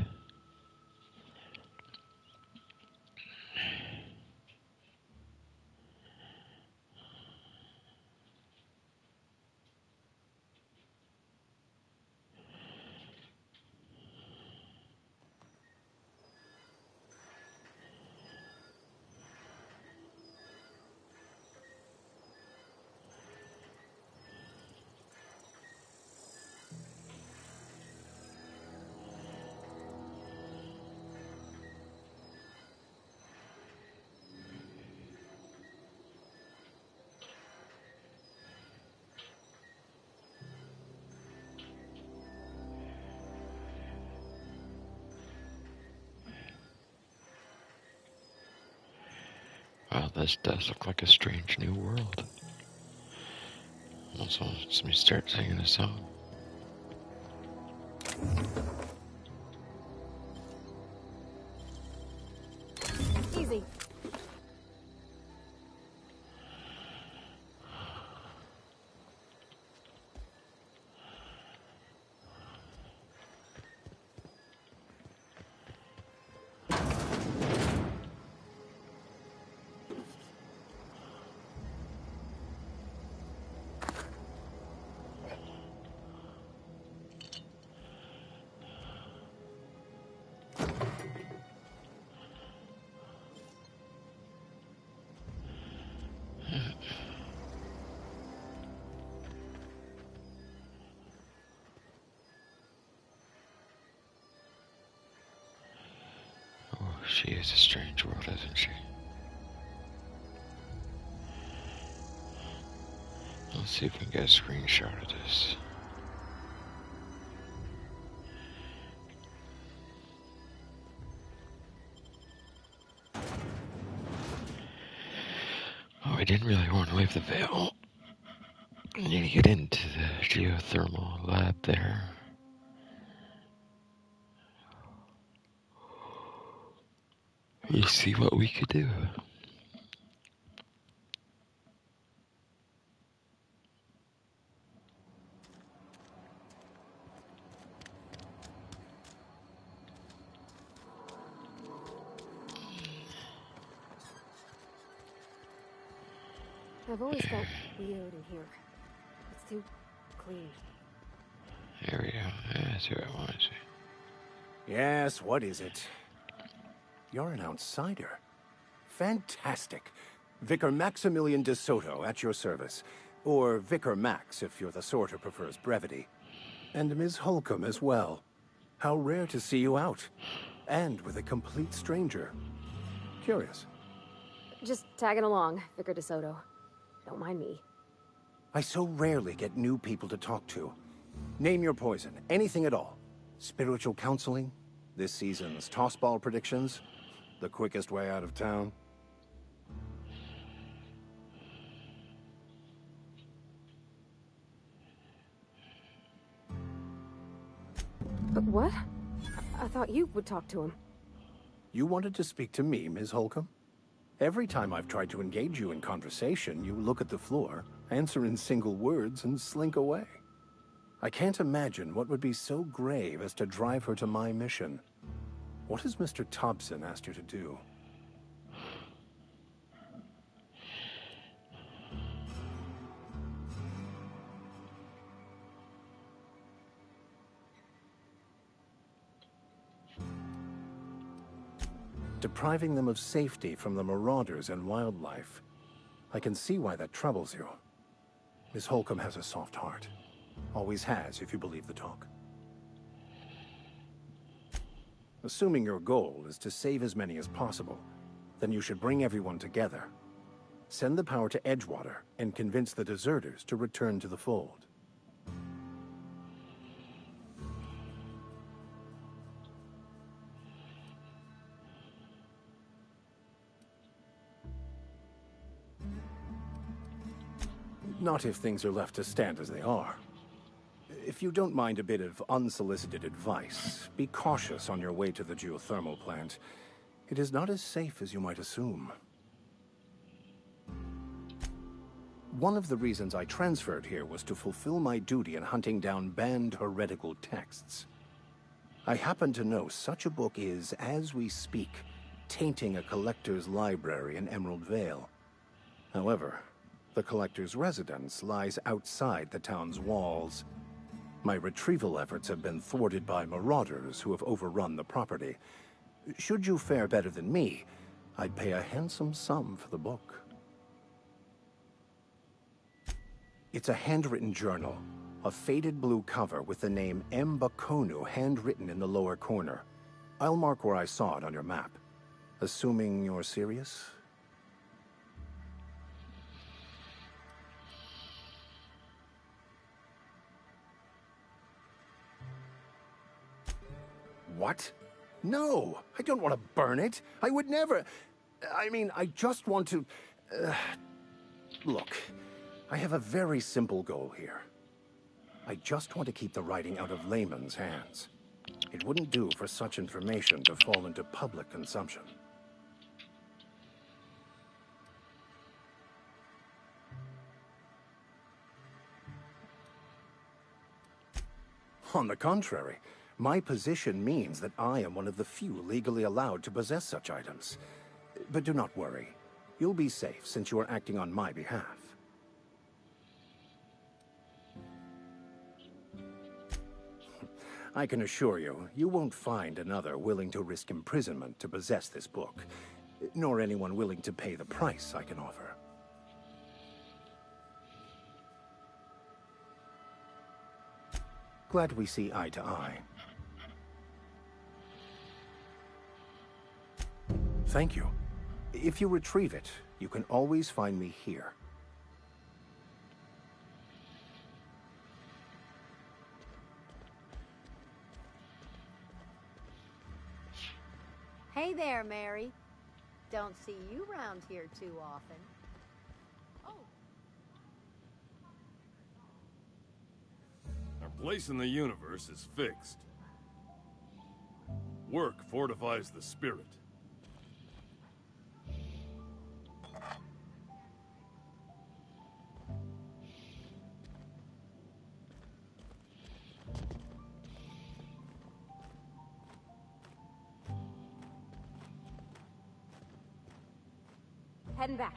Wow, this does look like a strange new world. Also, let me start singing a song. Easy. Oh, she is a strange world, isn't she? Let's see if we can get a screenshot of this. Oh, I didn't really want to wave the veil. I need to get into the geothermal lab there. You see what we could do. I've always felt weird in here. It's too clean. There we go. That's what I want to see. Yes, what is it? You're an outsider. Fantastic. Vicar Maximilian de Soto at your service. Or Vicar Max, if you're the sort who prefers brevity. And Ms. Holcomb as well. How rare to see you out. And with a complete stranger. Curious. Just tagging along, Vicar de Soto. Don't mind me. I so rarely get new people to talk to. Name your poison, anything at all. Spiritual counseling, this season's tossball predictions, the quickest way out of town. But what? I thought you would talk to him. You wanted to speak to me, Ms. Holcomb? Every time I've tried to engage you in conversation, you look at the floor, answer in single words, and slink away. I can't imagine what would be so grave as to drive her to my mission. What has Mr. Thompson asked you to do? Depriving them of safety from the marauders and wildlife. I can see why that troubles you. Miss Holcomb has a soft heart. Always has, if you believe the talk. Assuming your goal is to save as many as possible, then you should bring everyone together. Send the power to Edgewater and convince the deserters to return to the fold. Not if things are left to stand as they are. If you don't mind a bit of unsolicited advice, be cautious on your way to the geothermal plant. It is not as safe as you might assume. One of the reasons I transferred here was to fulfill my duty in hunting down banned heretical texts. I happen to know such a book is, as we speak, tainting a collector's library in Emerald Vale. However, the collector's residence lies outside the town's walls. My retrieval efforts have been thwarted by marauders who have overrun the property. Should you fare better than me, I'd pay a handsome sum for the book. It's a handwritten journal, a faded blue cover with the name M. Bakonu handwritten in the lower corner. I'll mark where I saw it on your map. Assuming you're serious? What? No, I don't want to burn it. I would never. I mean, I just want to... Look, I have a very simple goal here. I just want to keep the writing out of layman's hands. It wouldn't do for such information to fall into public consumption. On the contrary, my position means that I am one of the few legally allowed to possess such items. But do not worry. You'll be safe since you are acting on my behalf. I can assure you, you won't find another willing to risk imprisonment to possess this book, nor anyone willing to pay the price I can offer. Glad we see eye to eye. Thank you. If you retrieve it, you can always find me here. Hey there, Mary. Don't see you around here too often. Our place in the universe is fixed. Work fortifies the spirit. Heading back.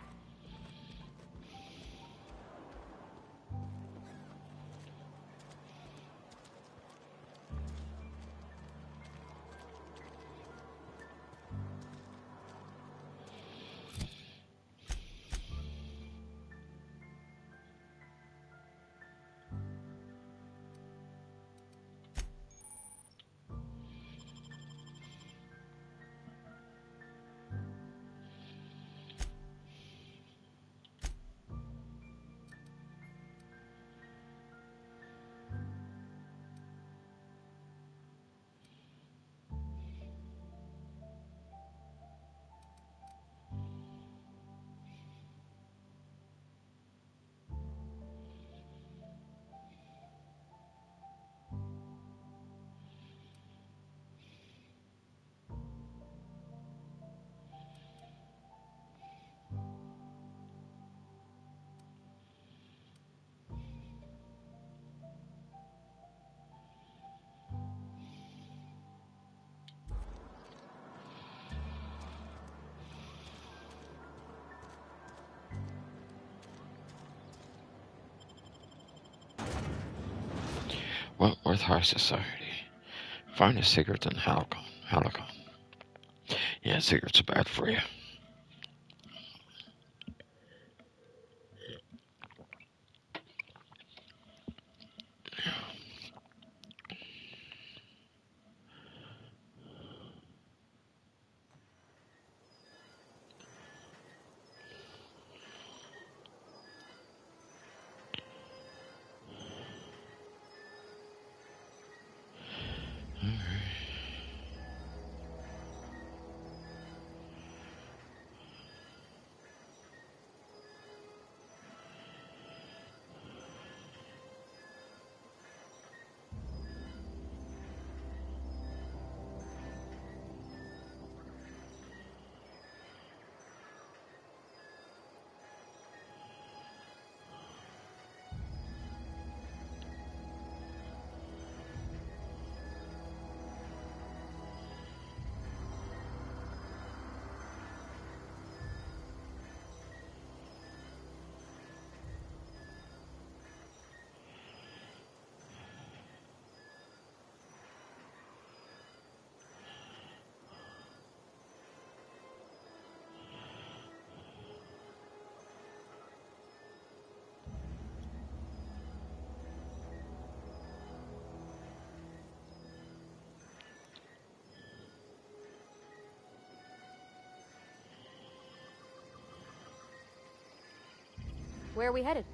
Wentworth High Society. Finest cigarettes in Halcyon. Yeah, cigarettes are bad for you. Where are we headed?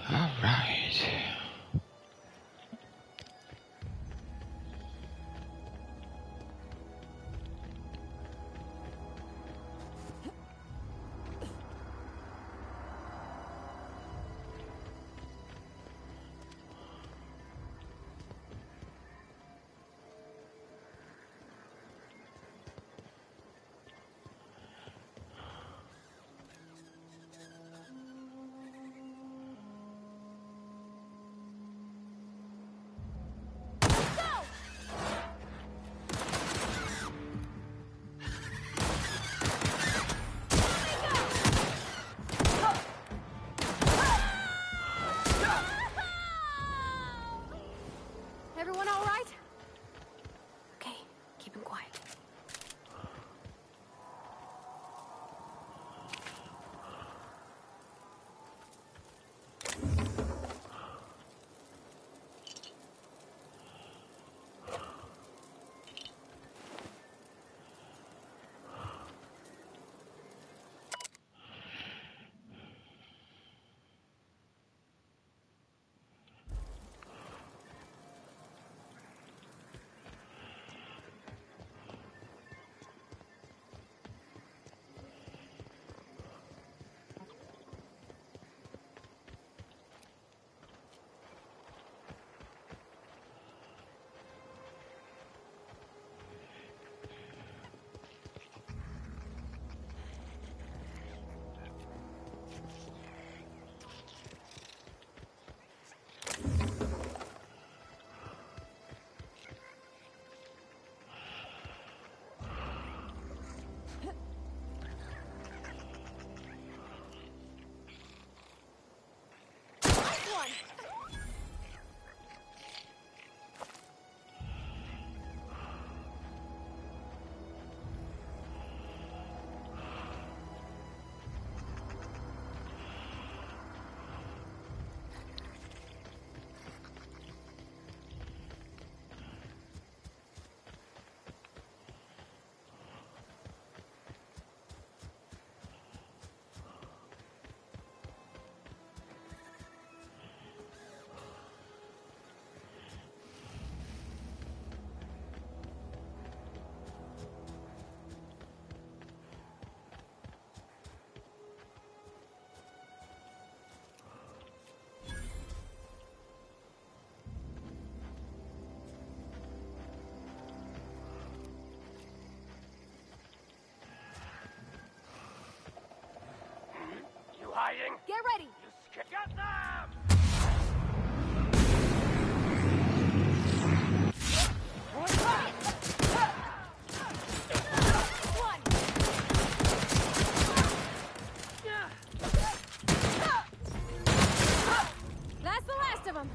All right. Get them! That's the last of them.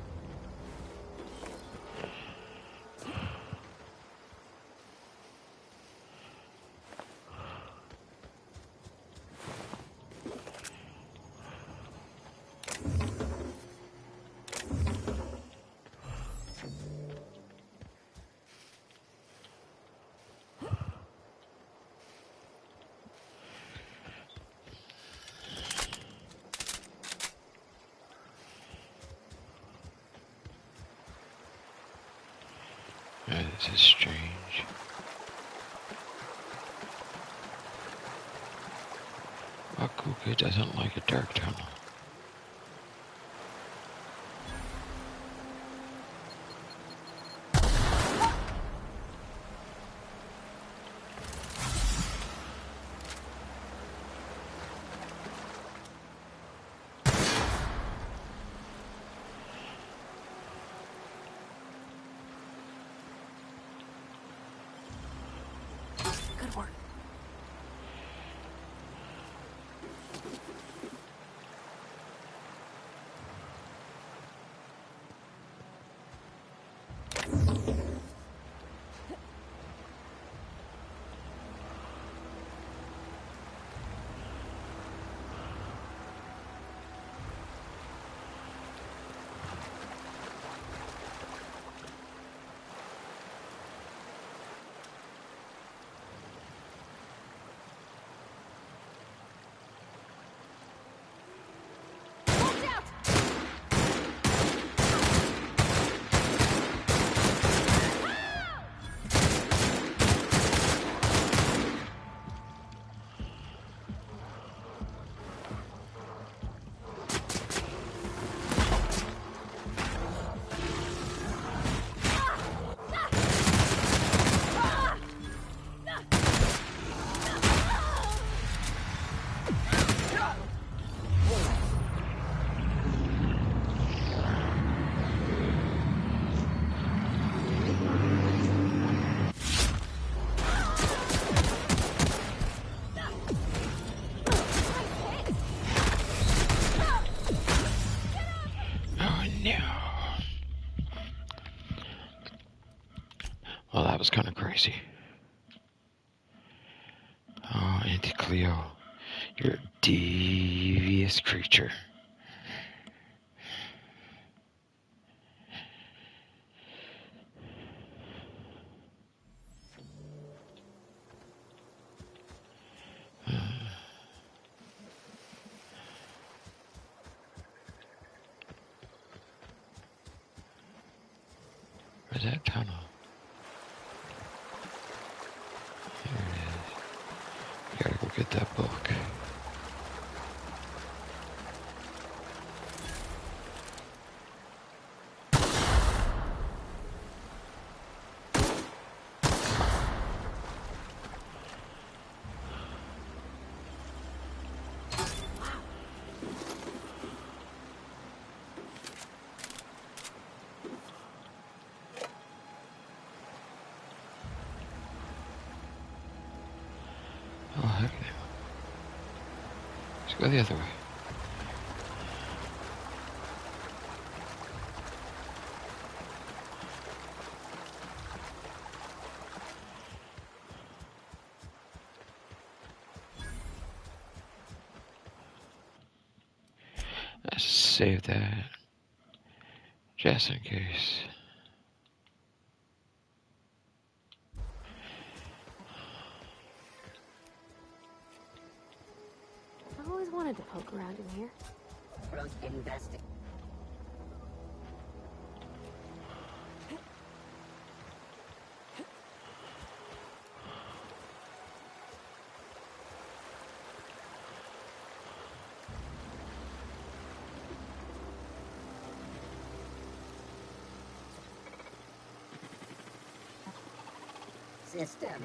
This is strange. Akuka doesn't like a dark tunnel. Good work. Well, that was kind of crazy. Oh, Auntie Cleo, you're a devious creature. Where's that tunnel? There it is. Gotta go get that book. Oh, heck no. Let's go the other way. Let's save that. Just in case. I've always wanted to poke around in here. Gross investing. System.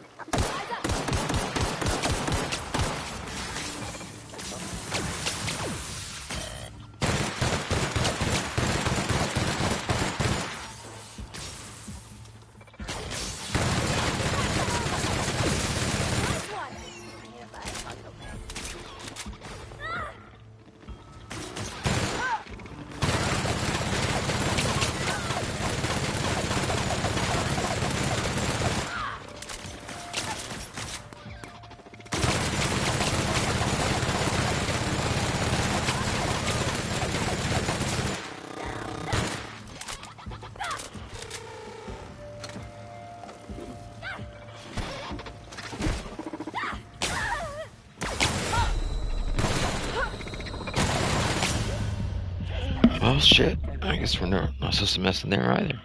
Well, shit. I guess we're not supposed to mess in there either.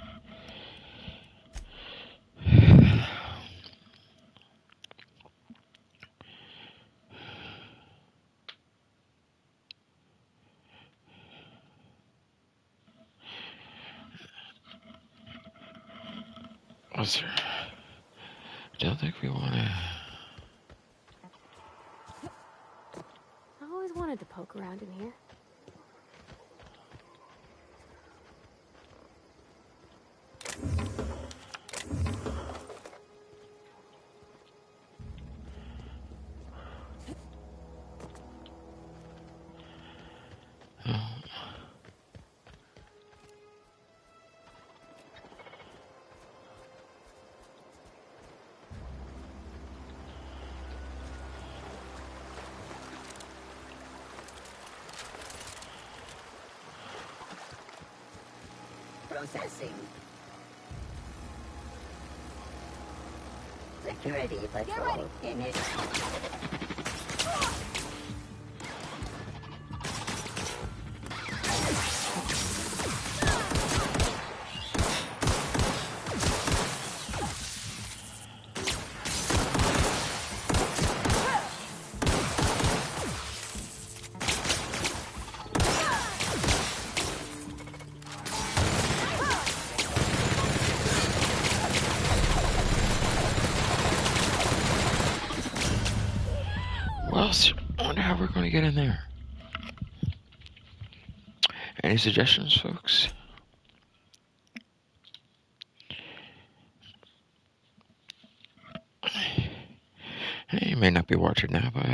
What's there? I don't think we want to... I always wanted to poke around in here. Processing. Security patrol initiated. Well, I wonder how we're going to get in there. Any suggestions, folks? Hey, you may not be watching now, but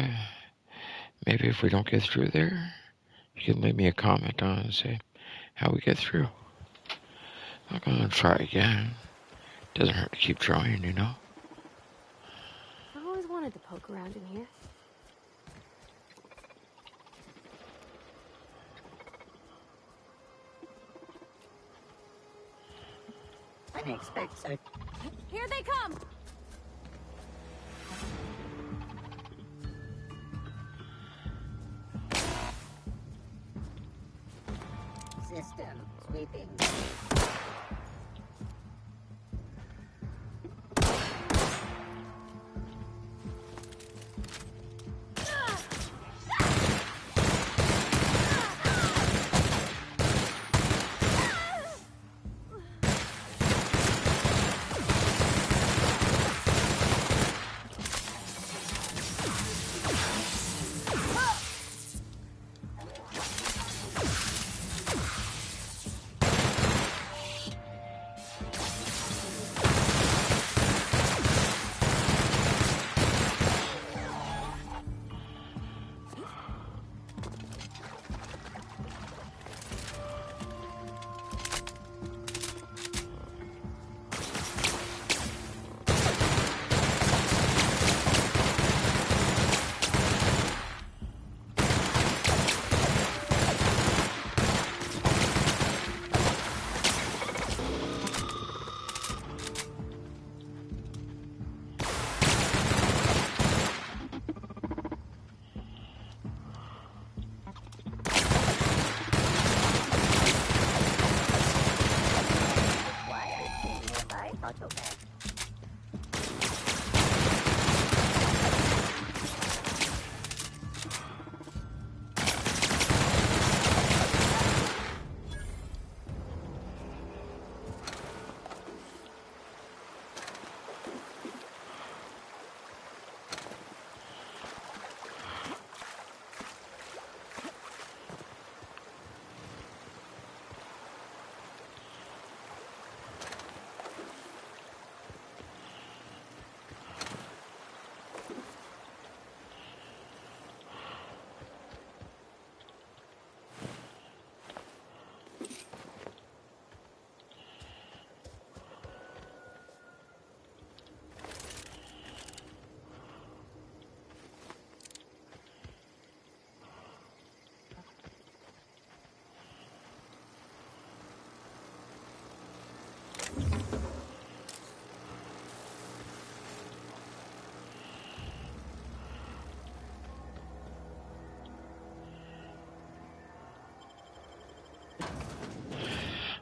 maybe if we don't get through there, you can leave me a comment on and say how we get through. I'm going to try again. Doesn't hurt to keep trying, you know? I always wanted to poke around in here. Unexpected. Here they come! System sweeping.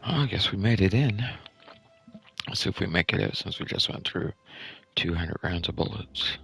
Oh, I guess we made it in. Let's see if we make it out since we just went through 200 rounds of bullets.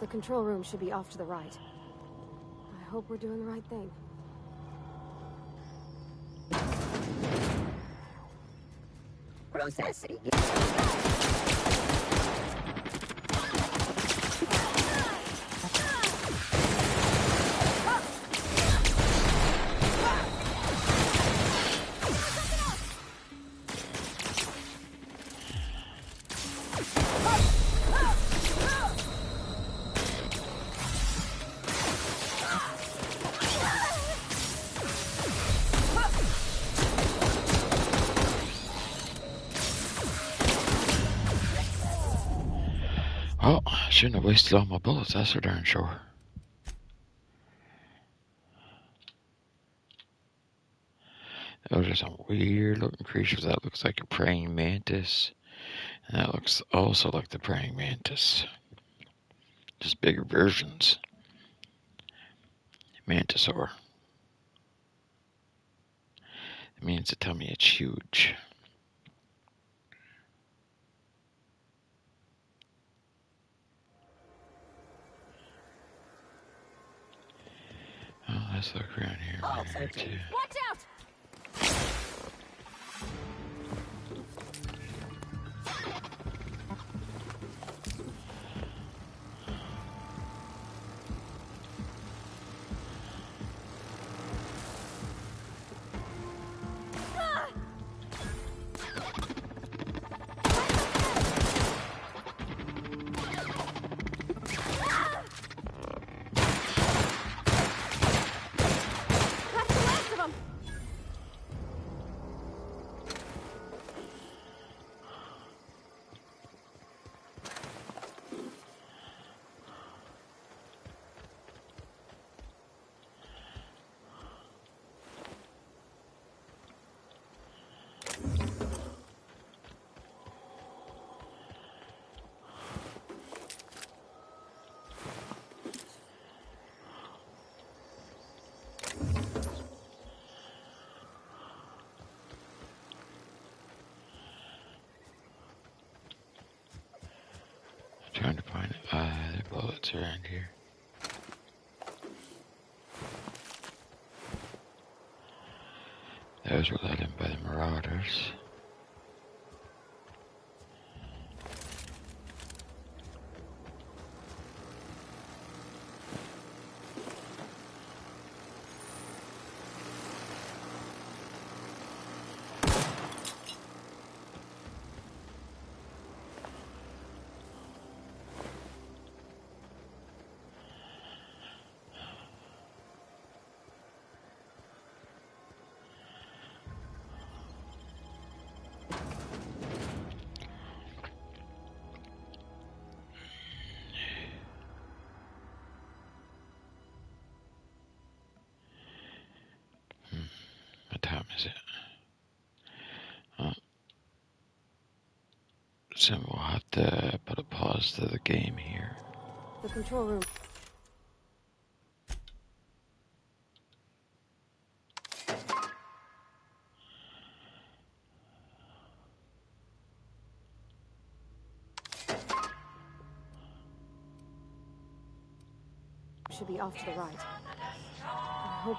The control room should be off to the right. I hope we're doing the right thing. Processing. Oh, I shouldn't have wasted all my bullets, that's for darn sure. Those are some weird looking creatures. That looks like a praying mantis. And that looks also like the praying mantis. Just bigger versions. Mantisaur. It means to tell me it's huge. Oh, let's look around here. Oh, thank you. Watch out! Trying to find other bullets around here. Those were let in by the Marauders. Is it? So we'll have to put a pause to the game here. The control room. Should be off to the right. I hope.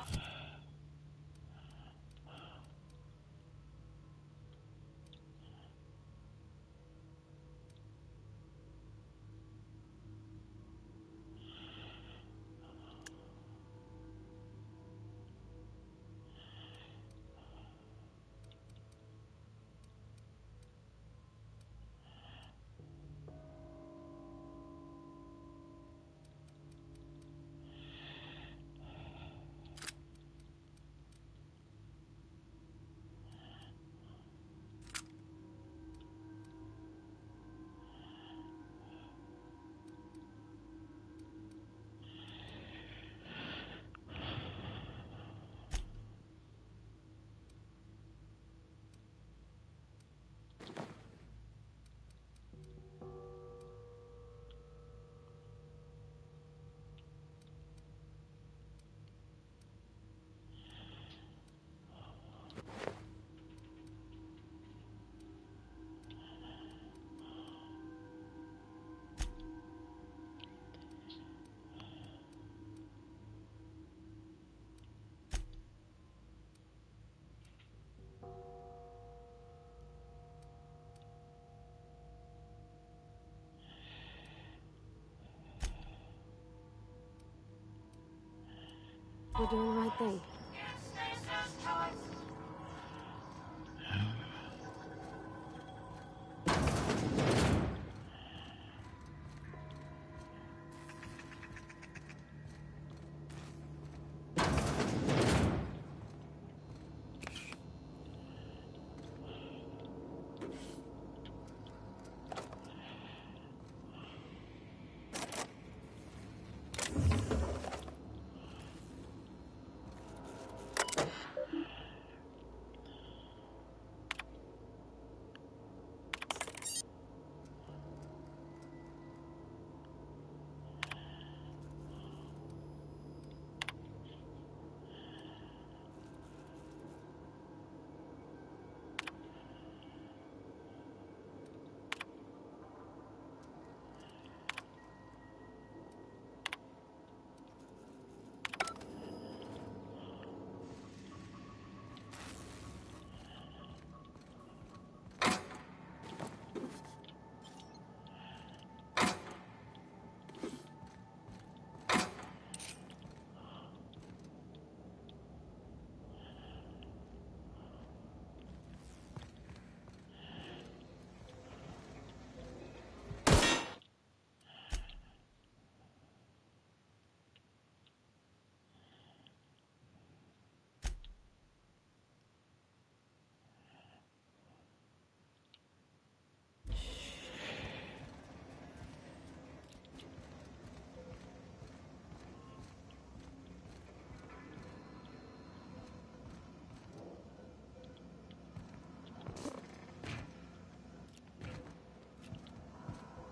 We're doing the right thing.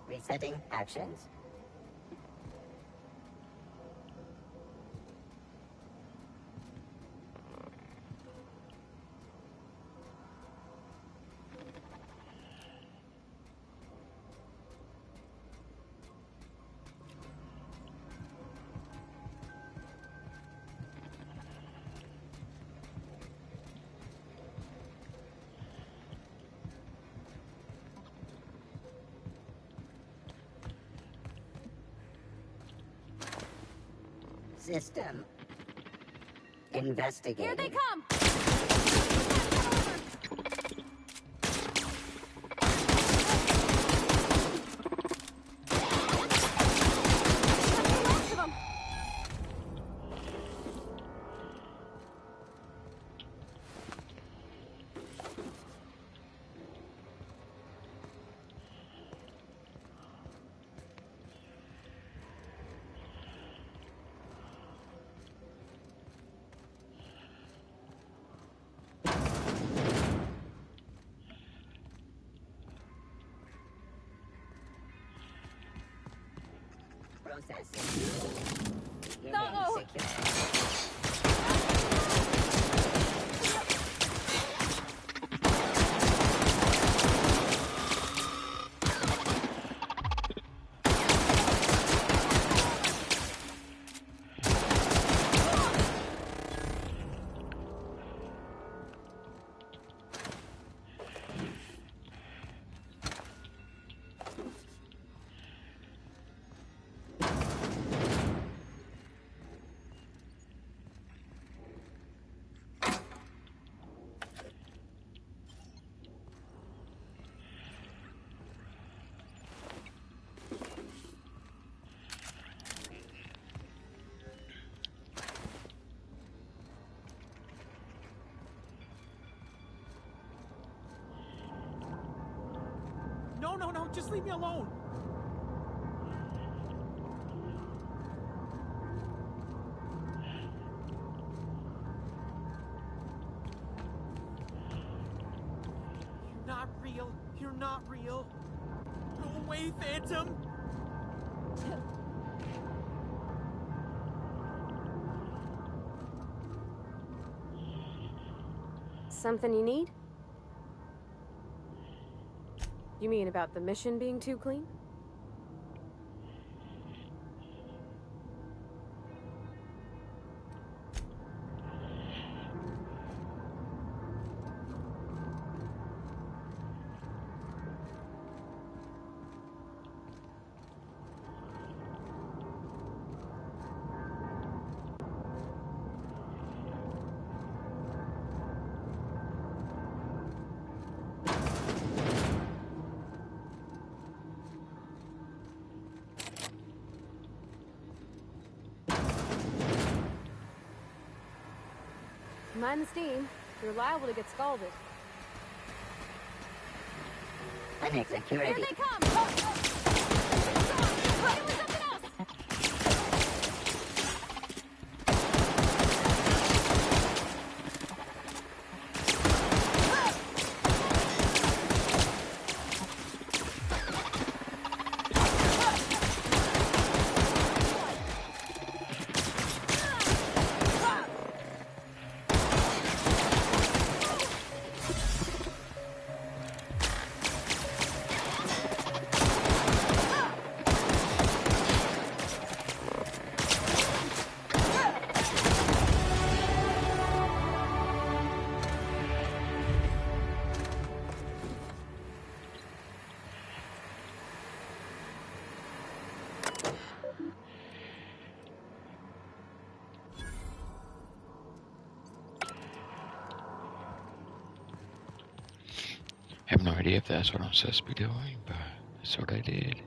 Resetting actions. System. Investigate. Here they come! access. Giving No! secure. No, no, no, just leave me alone. You're not real. You're not real. Go away, Phantom. Something you need? You mean about the mission being too clean? Mind the steam. You're liable to get scalded. Clinic security. Here they come! Hit him with something else! I have no idea if that's what I'm supposed to be doing, but that's what I did.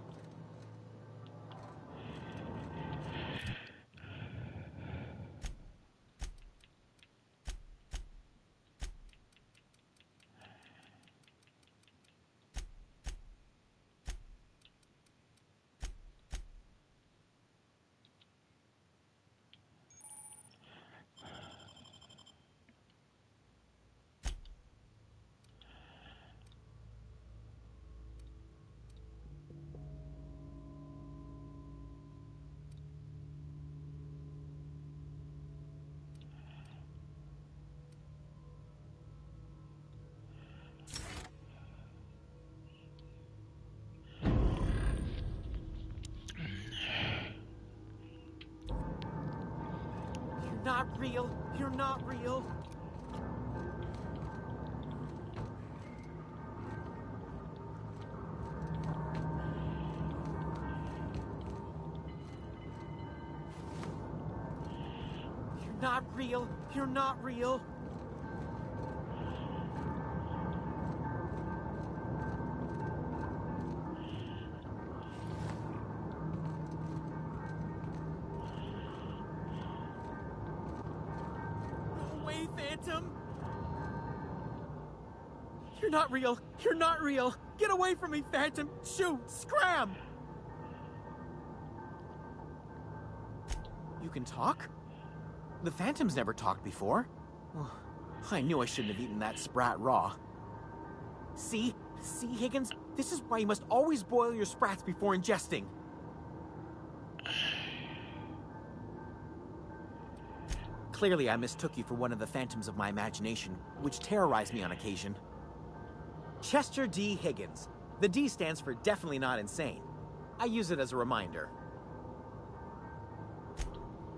You're not real. You're not real. You're not real. You're not real. Go away, Phantom. You're not real. You're not real. Get away from me, Phantom. Shoot. Scram. You can talk? The Phantom's never talked before. Oh, I knew I shouldn't have eaten that sprat raw. See? See, Higgins? This is why you must always boil your sprats before ingesting. Clearly, I mistook you for one of the phantoms of my imagination, which terrorized me on occasion. Chester D. Higgins. The D stands for definitely not insane. I use it as a reminder.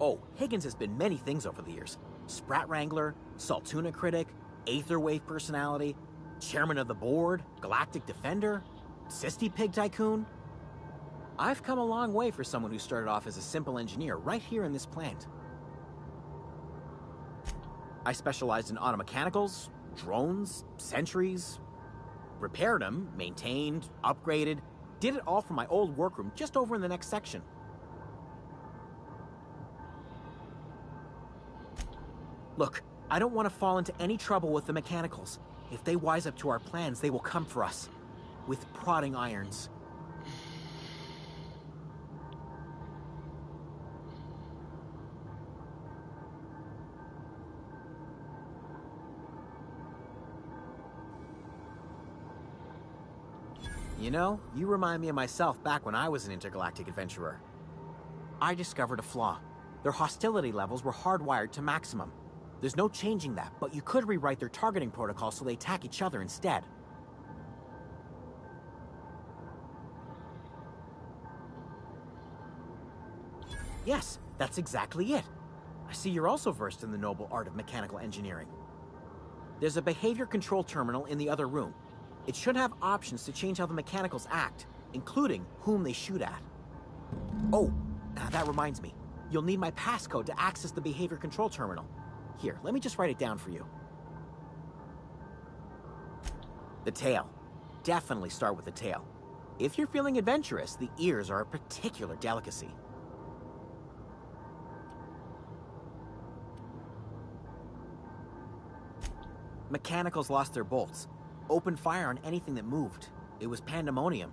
Oh, Higgins has been many things over the years. Sprat Wrangler, Saltuna Critic, Aetherwave Personality, Chairman of the Board, Galactic Defender, Sisty Pig Tycoon. I've come a long way for someone who started off as a simple engineer right here in this plant. I specialized in automechanicals, drones, sentries, repaired them, maintained, upgraded, did it all from my old workroom just over in the next section. Look, I don't want to fall into any trouble with the mechanicals. If they wise up to our plans, they will come for us. With prodding irons. You know, you remind me of myself back when I was an intergalactic adventurer. I discovered a flaw. Their hostility levels were hardwired to maximum. There's no changing that, but you could rewrite their targeting protocol so they attack each other instead. Yes, that's exactly it. I see you're also versed in the noble art of mechanical engineering. There's a behavior control terminal in the other room. It should have options to change how the mechanicals act, including whom they shoot at. Oh, that reminds me. You'll need my passcode to access the behavior control terminal. Here, let me just write it down for you. The tail. Definitely start with the tail. If you're feeling adventurous, the ears are a particular delicacy. Mechanicals lost their bolts. Opened fire on anything that moved. It was pandemonium.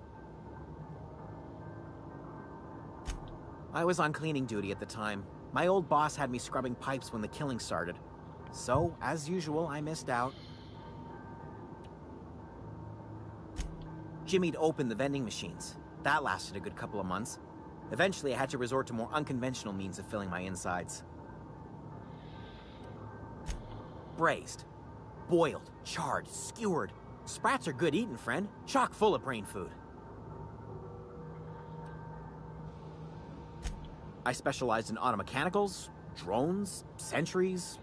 I was on cleaning duty at the time. My old boss had me scrubbing pipes when the killing started. So, as usual, I missed out. Jimmy'd opened the vending machines. That lasted a good couple of months. Eventually, I had to resort to more unconventional means of filling my insides. Braised. Boiled, charred, skewered. Sprats are good eating, friend. Chock full of brain food. I specialized in automechanicals, drones, sentries.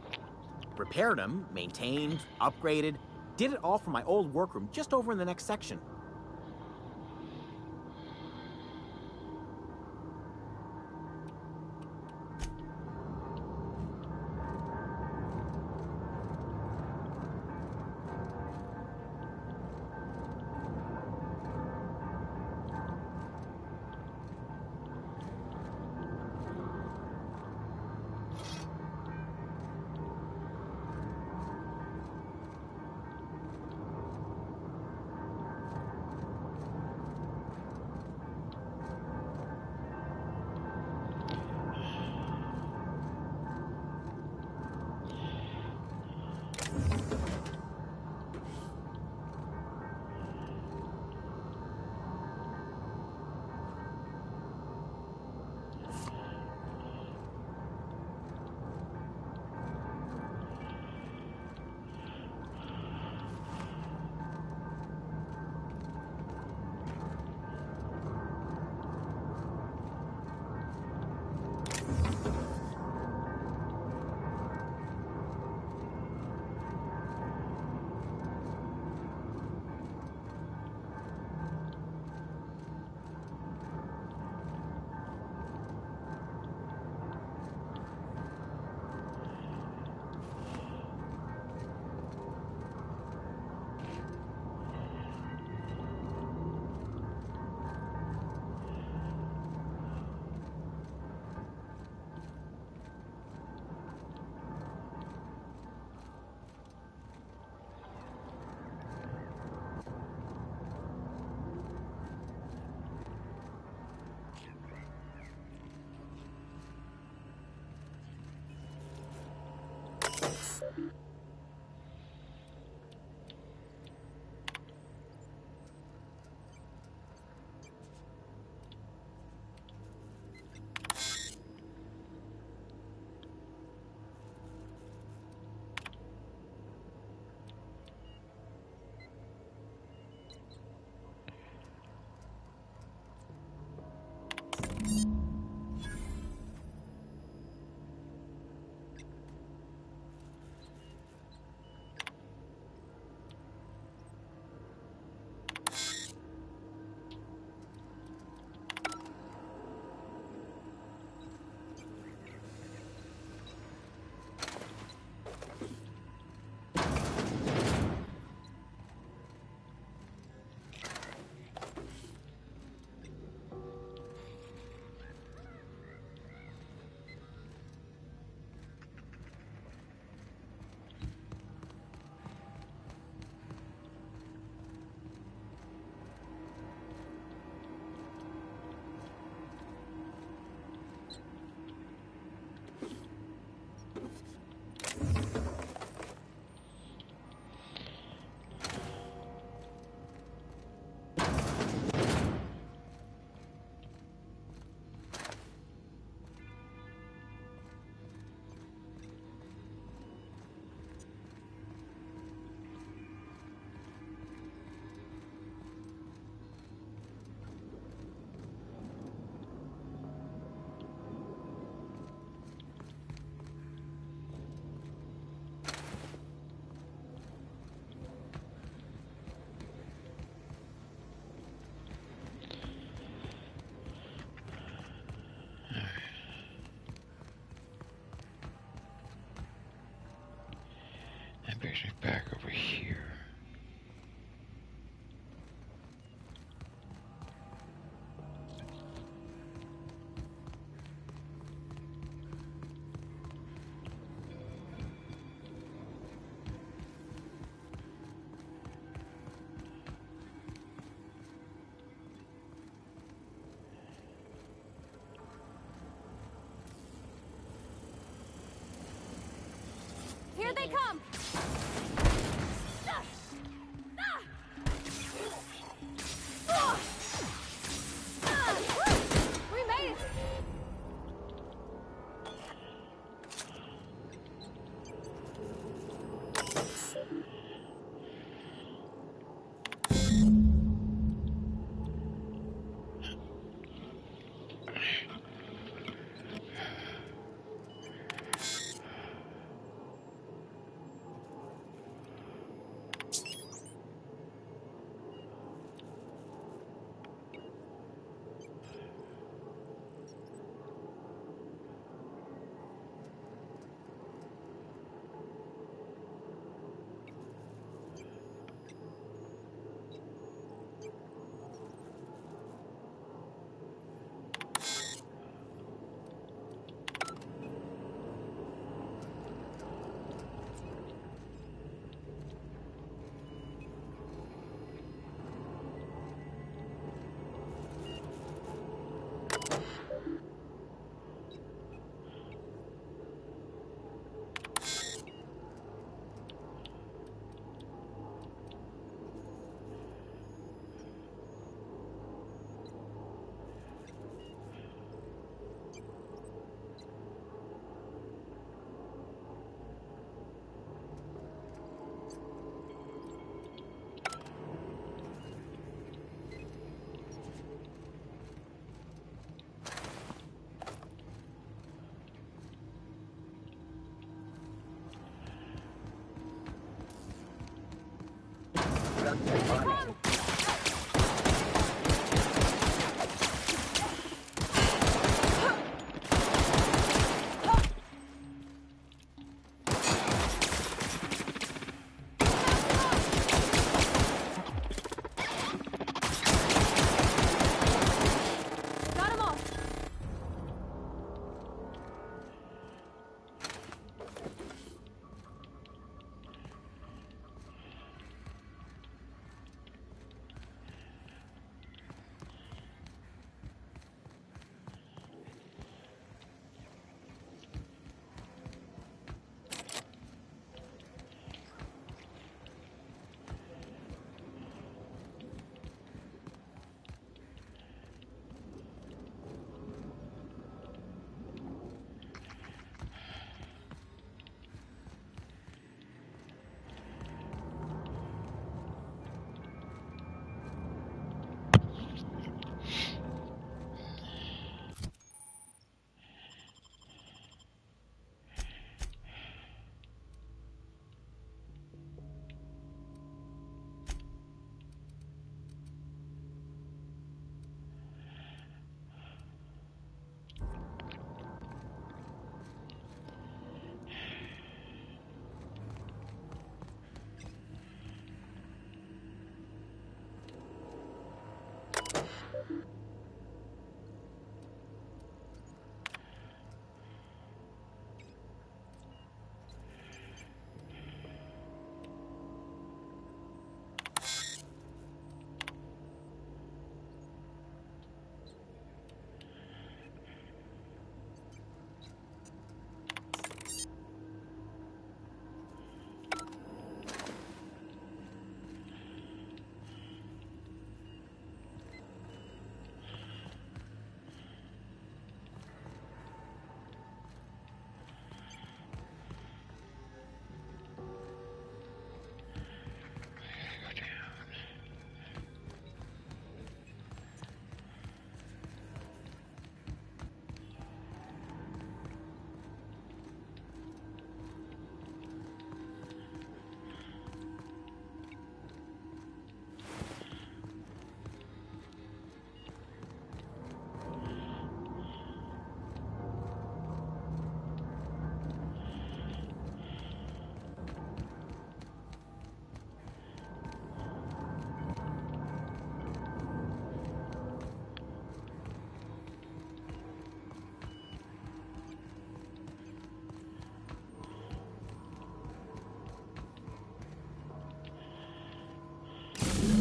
Repaired them, maintained, upgraded. Did it all from my old workroom just over in the next section. Brings me back over here. Here they come! We made it! Got 'em all!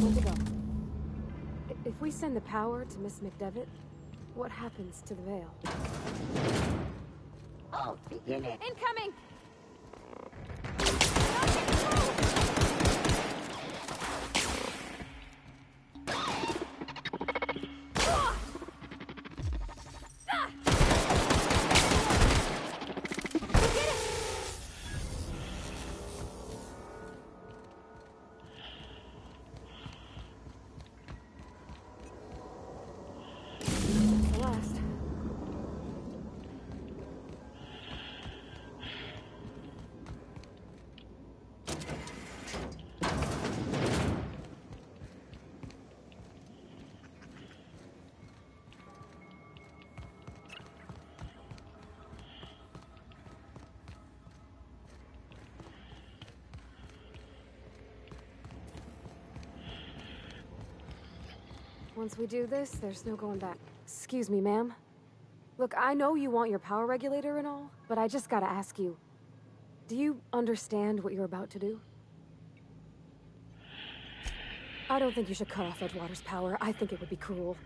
need to go. If we send the power to Miss McDevitt, what happens to the veil? Oh, begin it. Incoming! Once we do this, there's no going back. Excuse me, ma'am. Look, I know you want your power regulator and all, but I just gotta ask you. Do you understand what you're about to do? I don't think you should cut off Edgewater's power. I think it would be cruel.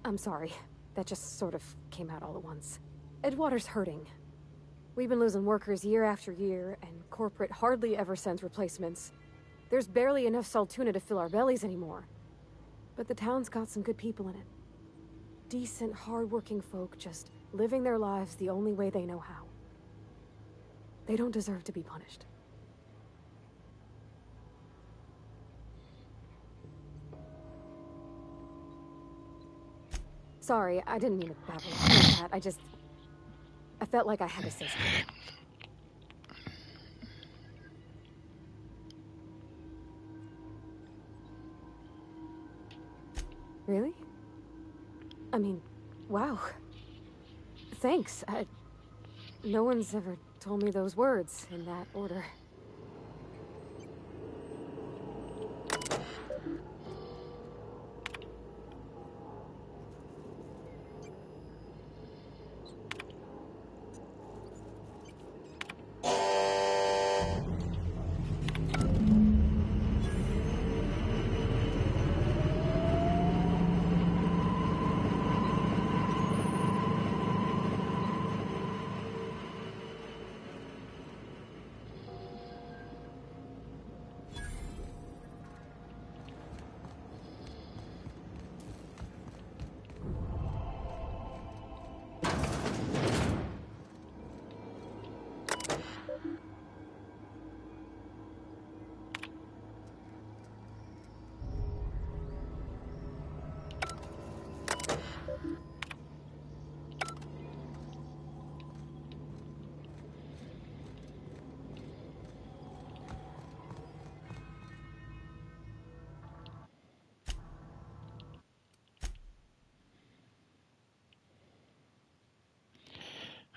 I'm sorry. That just sort of came out all at once. Edgewater's hurting. We've been losing workers year after year, and corporate hardly ever sends replacements. There's barely enough Saltuna to fill our bellies anymore. But the town's got some good people in it. Decent, hard-working folk just living their lives the only way they know how. They don't deserve to be punished. Sorry, I didn't mean to babble like that. I felt like I had to say something. Really? I mean, wow. Thanks. No one's ever told me those words in that order.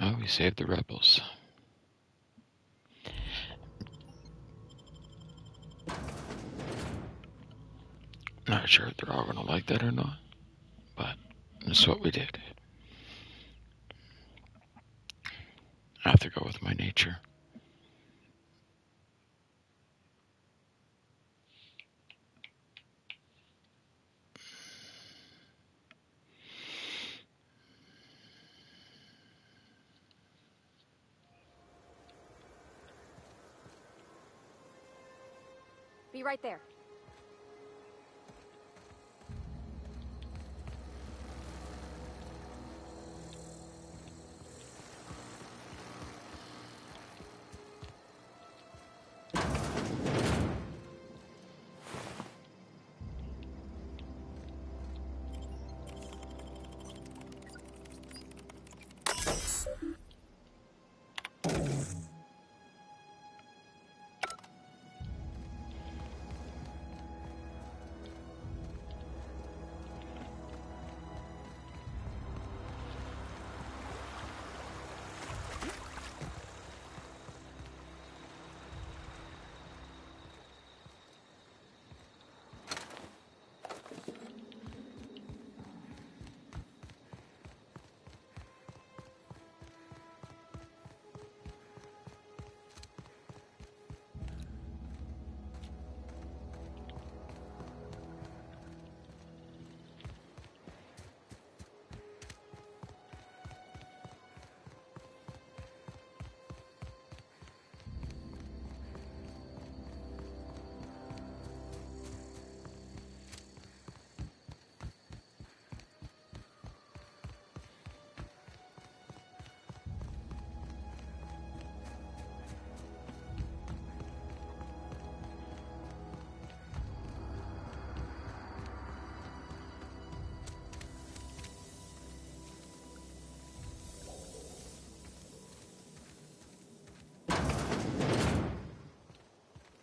Oh, we saved the rebels. Not sure if they're all gonna like that or not, but that's what we did. I have to go with my nature. Be right there.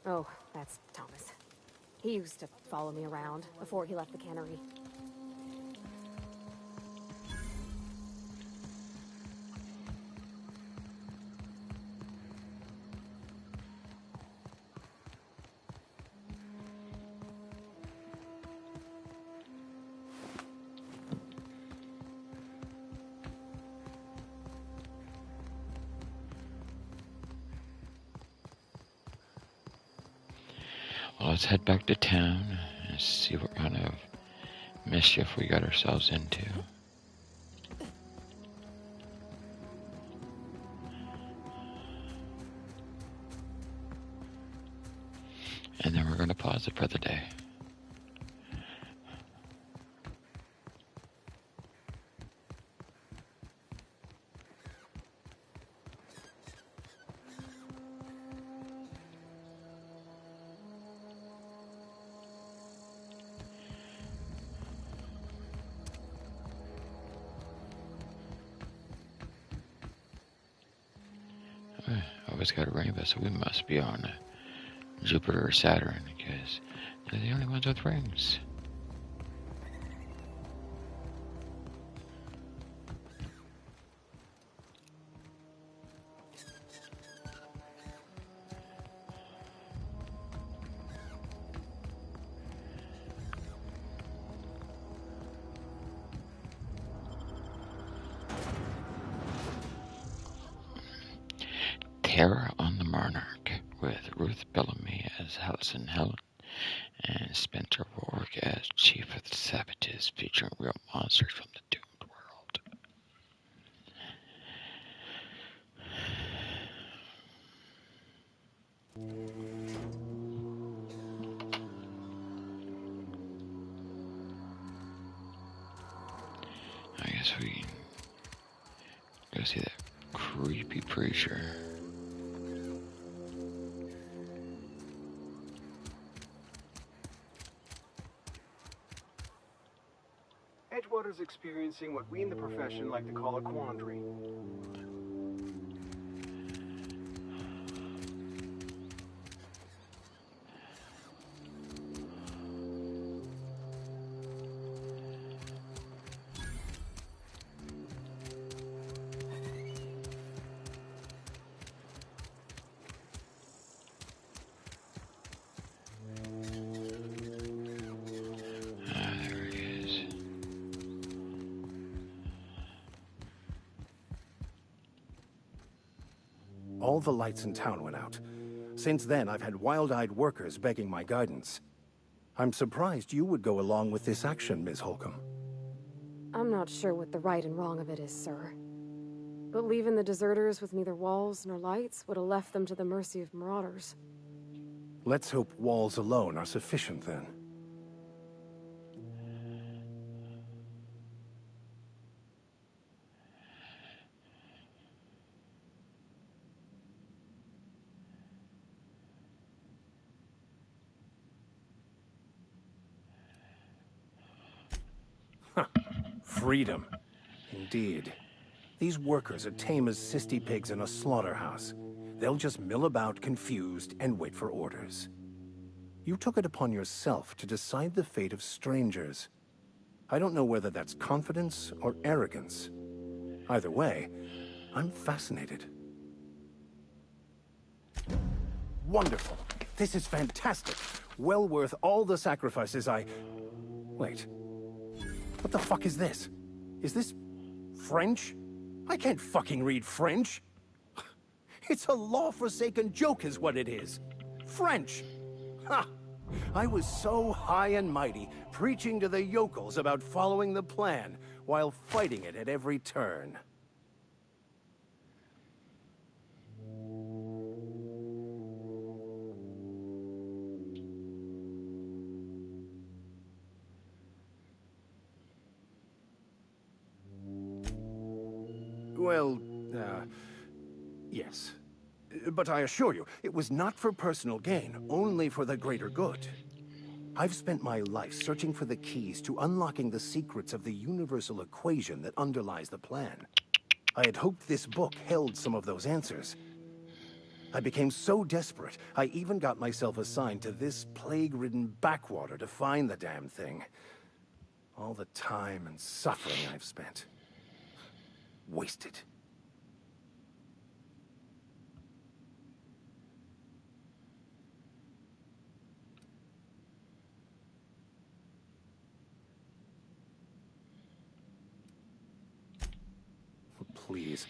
Oh, that's Thomas. He used to follow me around before he left the cannery. Well, let's head back to town and see what kind of mischief we got ourselves into. And then we're going to pause it for the day. Always got a rainbow, so we must be on Jupiter or Saturn, because they're the only ones with rings. Terror on the Monarch, with Ruth Bellamy as Halcyon Helen and Spencer Rourke as Chief of the Savages, featuring real monsters from the doomed world. I guess we can go see that creepy preacher. Edgewater's experiencing what we in the profession like to call a quandary. All the lights in town went out. Since then, I've had wild-eyed workers begging my guidance. I'm surprised you would go along with this action, Ms. Holcomb. I'm not sure what the right and wrong of it is, sir. But leaving the deserters with neither walls nor lights would have left them to the mercy of marauders. Let's hope walls alone are sufficient, then. Freedom. Indeed. These workers are tame as cysty pigs in a slaughterhouse. They'll just mill about confused and wait for orders. You took it upon yourself to decide the fate of strangers. I don't know whether that's confidence or arrogance. Either way, I'm fascinated. Wonderful. This is fantastic. Well worth all the sacrifices Wait. What the fuck is this? Is this French? I can't fucking read French. It's a law-forsaken joke is what it is. French. Ha! I was so high and mighty, preaching to the yokels about following the plan, while fighting it at every turn. Well, yes. But I assure you, it was not for personal gain, only for the greater good. I've spent my life searching for the keys to unlocking the secrets of the universal equation that underlies the plan. I had hoped this book held some of those answers. I became so desperate, I even got myself assigned to this plague-ridden backwater to find the damn thing. All the time and suffering I've spent. Wasted. Please.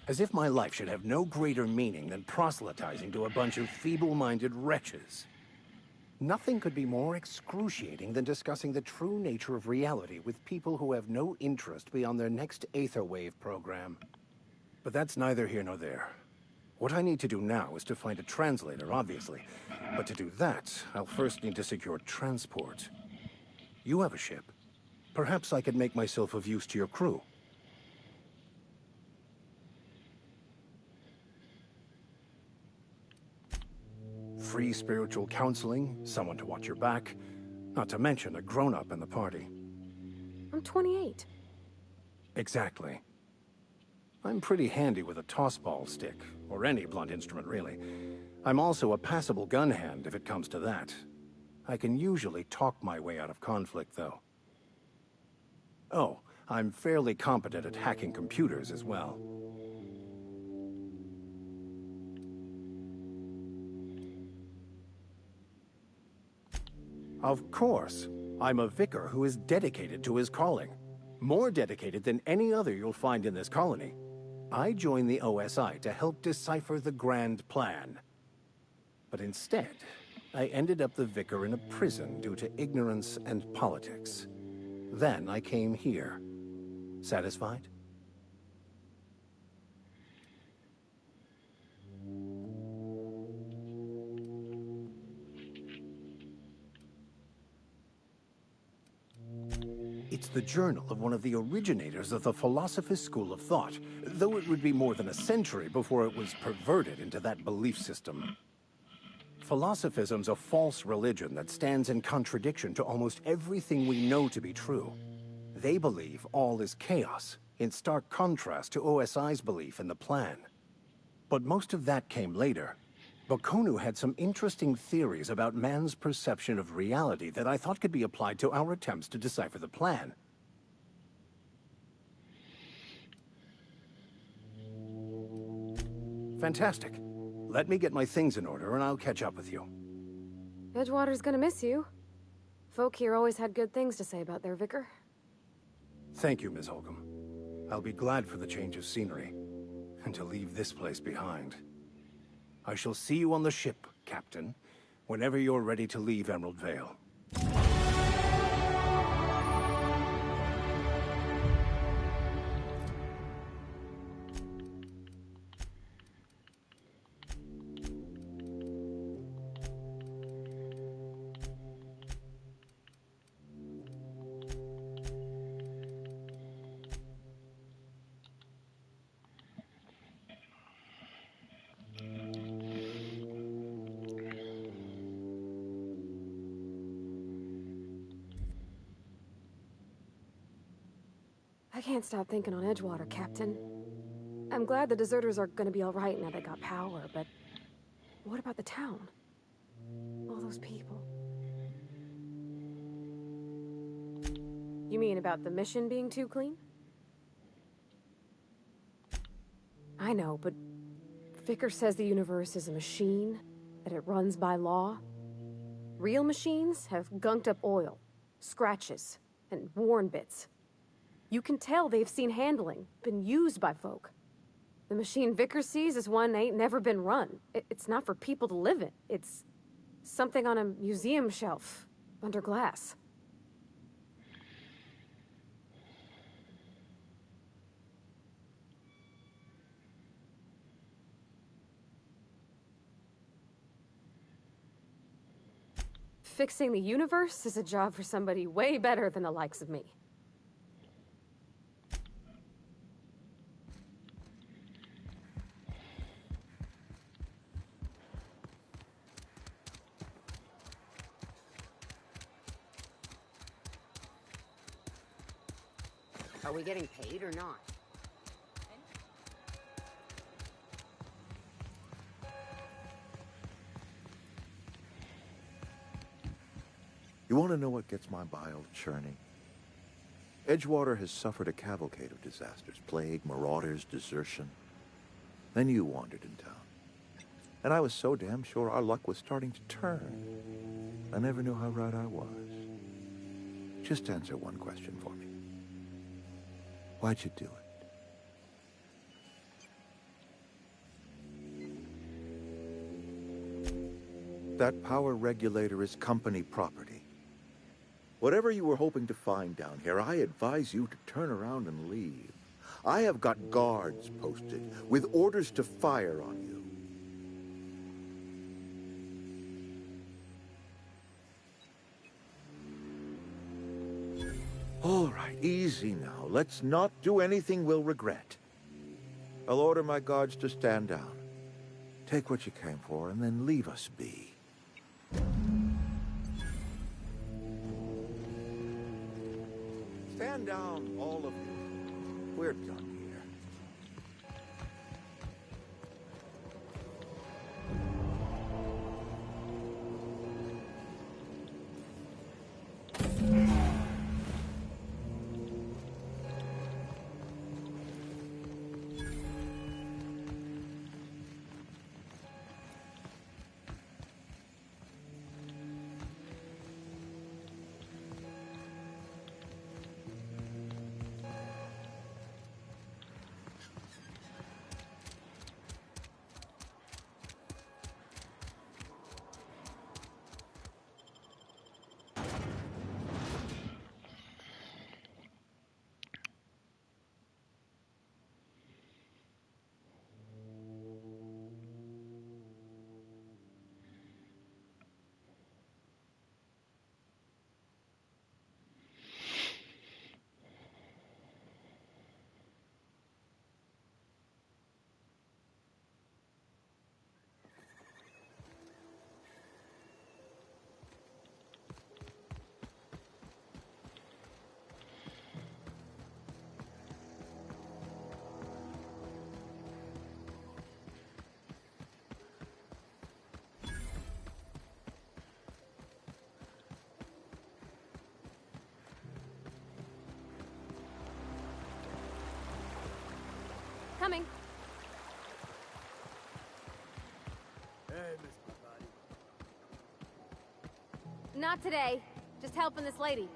As if my life should have no greater meaning than proselytizing to a bunch of feeble-minded wretches. Nothing could be more excruciating than discussing the true nature of reality with people who have no interest beyond their next Aetherwave program. But that's neither here nor there. What I need to do now is to find a translator, obviously. But to do that, I'll first need to secure transport. You have a ship. Perhaps I could make myself of use to your crew. Free spiritual counseling, someone to watch your back, not to mention a grown-up in the party. I'm 28. Exactly. I'm pretty handy with a tossball stick, or any blunt instrument, really. I'm also a passable gun hand, if it comes to that. I can usually talk my way out of conflict, though. Oh, I'm fairly competent at hacking computers as well. Of course. I'm a vicar who is dedicated to his calling. More dedicated than any other you'll find in this colony. I joined the OSI to help decipher the grand plan. But instead, I ended up the vicar in a prison due to ignorance and politics. Then I came here. Satisfied? It's the journal of one of the originators of the Philosopher's School of Thought, though it would be more than a century before it was perverted into that belief system. Philosophism's a false religion that stands in contradiction to almost everything we know to be true. They believe all is chaos, in stark contrast to OSI's belief in the plan. But most of that came later. Bakonu had some interesting theories about man's perception of reality that I thought could be applied to our attempts to decipher the plan. Fantastic. Let me get my things in order and I'll catch up with you. Edgewater's gonna miss you. Folk here always had good things to say about their vicar. Thank you, Ms. Holcomb. I'll be glad for the change of scenery, and to leave this place behind. I shall see you on the ship, Captain, whenever you're ready to leave Emerald Vale. I can't stop thinking on Edgewater, Captain. I'm glad the deserters are gonna be alright now they got power, but what about the town? All those people. You mean about the mission being too clean? I know, but Vicker says the universe is a machine, that it runs by law. Real machines have gunked up oil, scratches, and worn bits. You can tell they've seen handling, been used by folk. The machine Vicker sees is one ain't never been run. It's not for people to live in. It's something on a museum shelf, under glass. Fixing the universe is a job for somebody way better than the likes of me. Are we getting paid or not? You want to know what gets my bile churning? Edgewater has suffered a cavalcade of disasters. Plague, marauders, desertion. Then you wandered in town. And I was so damn sure our luck was starting to turn. I never knew how right I was. Just answer one question for me. Why'd you do it? That power regulator is company property. Whatever you were hoping to find down here, I advise you to turn around and leave. I have got guards posted with orders to fire on you. All right, easy now. Let's not do anything we'll regret. I'll order my guards to stand down. Take what you came for, and then leave us be. Stand down, all of you. We're done here. Coming. Hey, Mr. Body. Not today. Just helping this lady.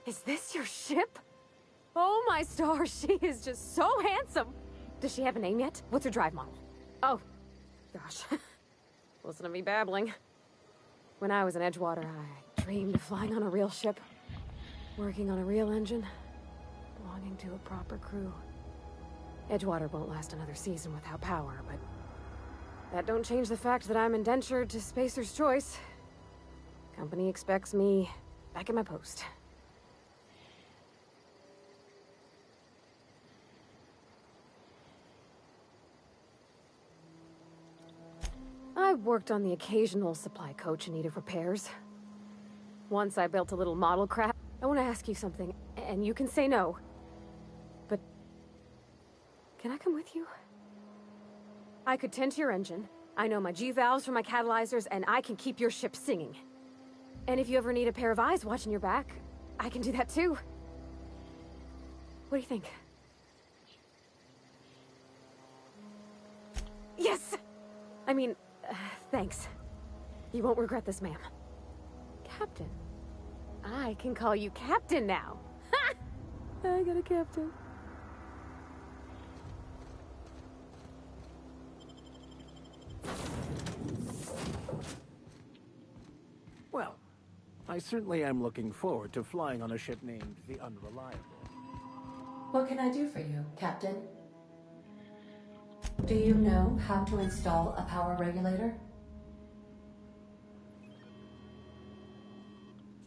Is this your ship? Oh my stars, she is just so handsome. Does she have a name yet? What's her drive model? Oh, gosh. Listen to me babbling. When I was in Edgewater, I dreamed of flying on a real ship, working on a real engine, belonging to a proper crew. Edgewater won't last another season without power, but that don't change the fact that I'm indentured to Spacer's Choice. Company expects me back at my post. I worked on the occasional supply coach in need of repairs. Once I built a little model craft. I want to ask you something, and you can say no. But can I come with you? I could tend to your engine. I know my G-valves for my catalyzers, and I can keep your ship singing. And if you ever need a pair of eyes watching your back, I can do that too. What do you think? Yes! I mean, thanks. You won't regret this, ma'am. Captain. I can call you Captain now. Ha! I got a captain. Well, I certainly am looking forward to flying on a ship named the Unreliable. What can I do for you, Captain? Do you know how to install a power regulator?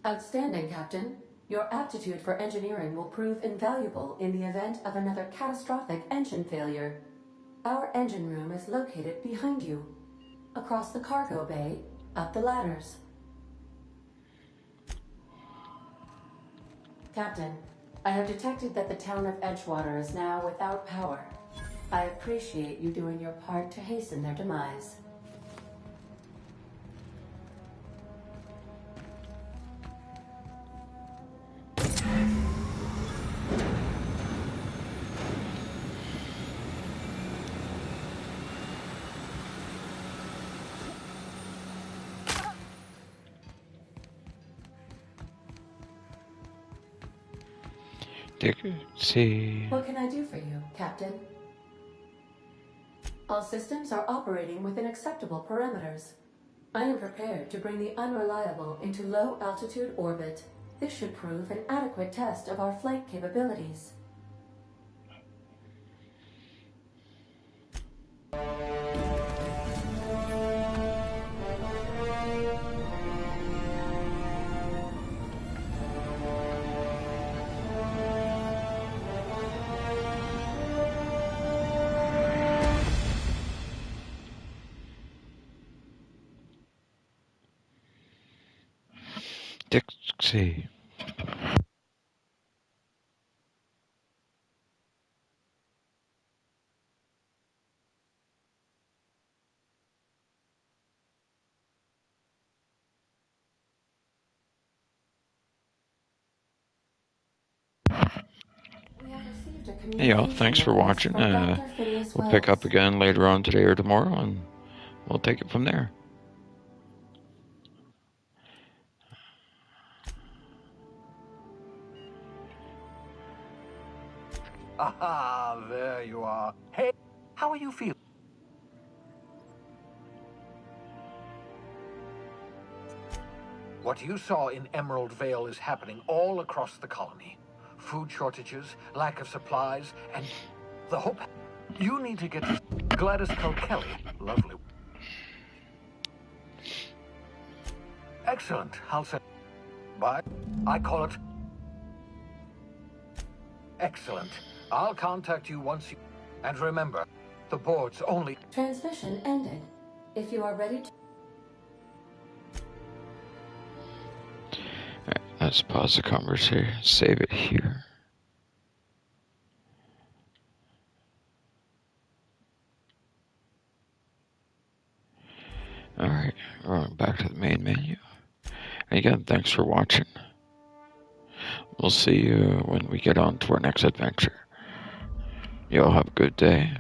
Outstanding, Captain. Your aptitude for engineering will prove invaluable in the event of another catastrophic engine failure. Our engine room is located behind you. Across the cargo bay, up the ladders. Captain, I have detected that the town of Edgewater is now without power. I appreciate you doing your part to hasten their demise. See. What can I do for you, Captain? All systems are operating within acceptable parameters. I am prepared to bring the unreliable into low-altitude orbit. This should prove an adequate test of our flight capabilities. Dixie. Hey y'all, thanks for watching. We'll pick up again later on today or tomorrow, and we'll take it from there. Aha, there you are. Hey, how are you feeling? What you saw in Emerald Vale is happening all across the colony. Food shortages, lack of supplies, and the hope... You need to get to Gladys Kilkelly. Lovely. Excellent. Halcyon. Bye. I call it... Excellent. I'll contact you once you... And remember, the board's only... Transmission ended. If you are ready to... Alright, let's pause the conversation. Save it here. Alright, we're going back to the main menu. And again, thanks for watching. We'll see you when we get on to our next adventure. Y'all have a good day.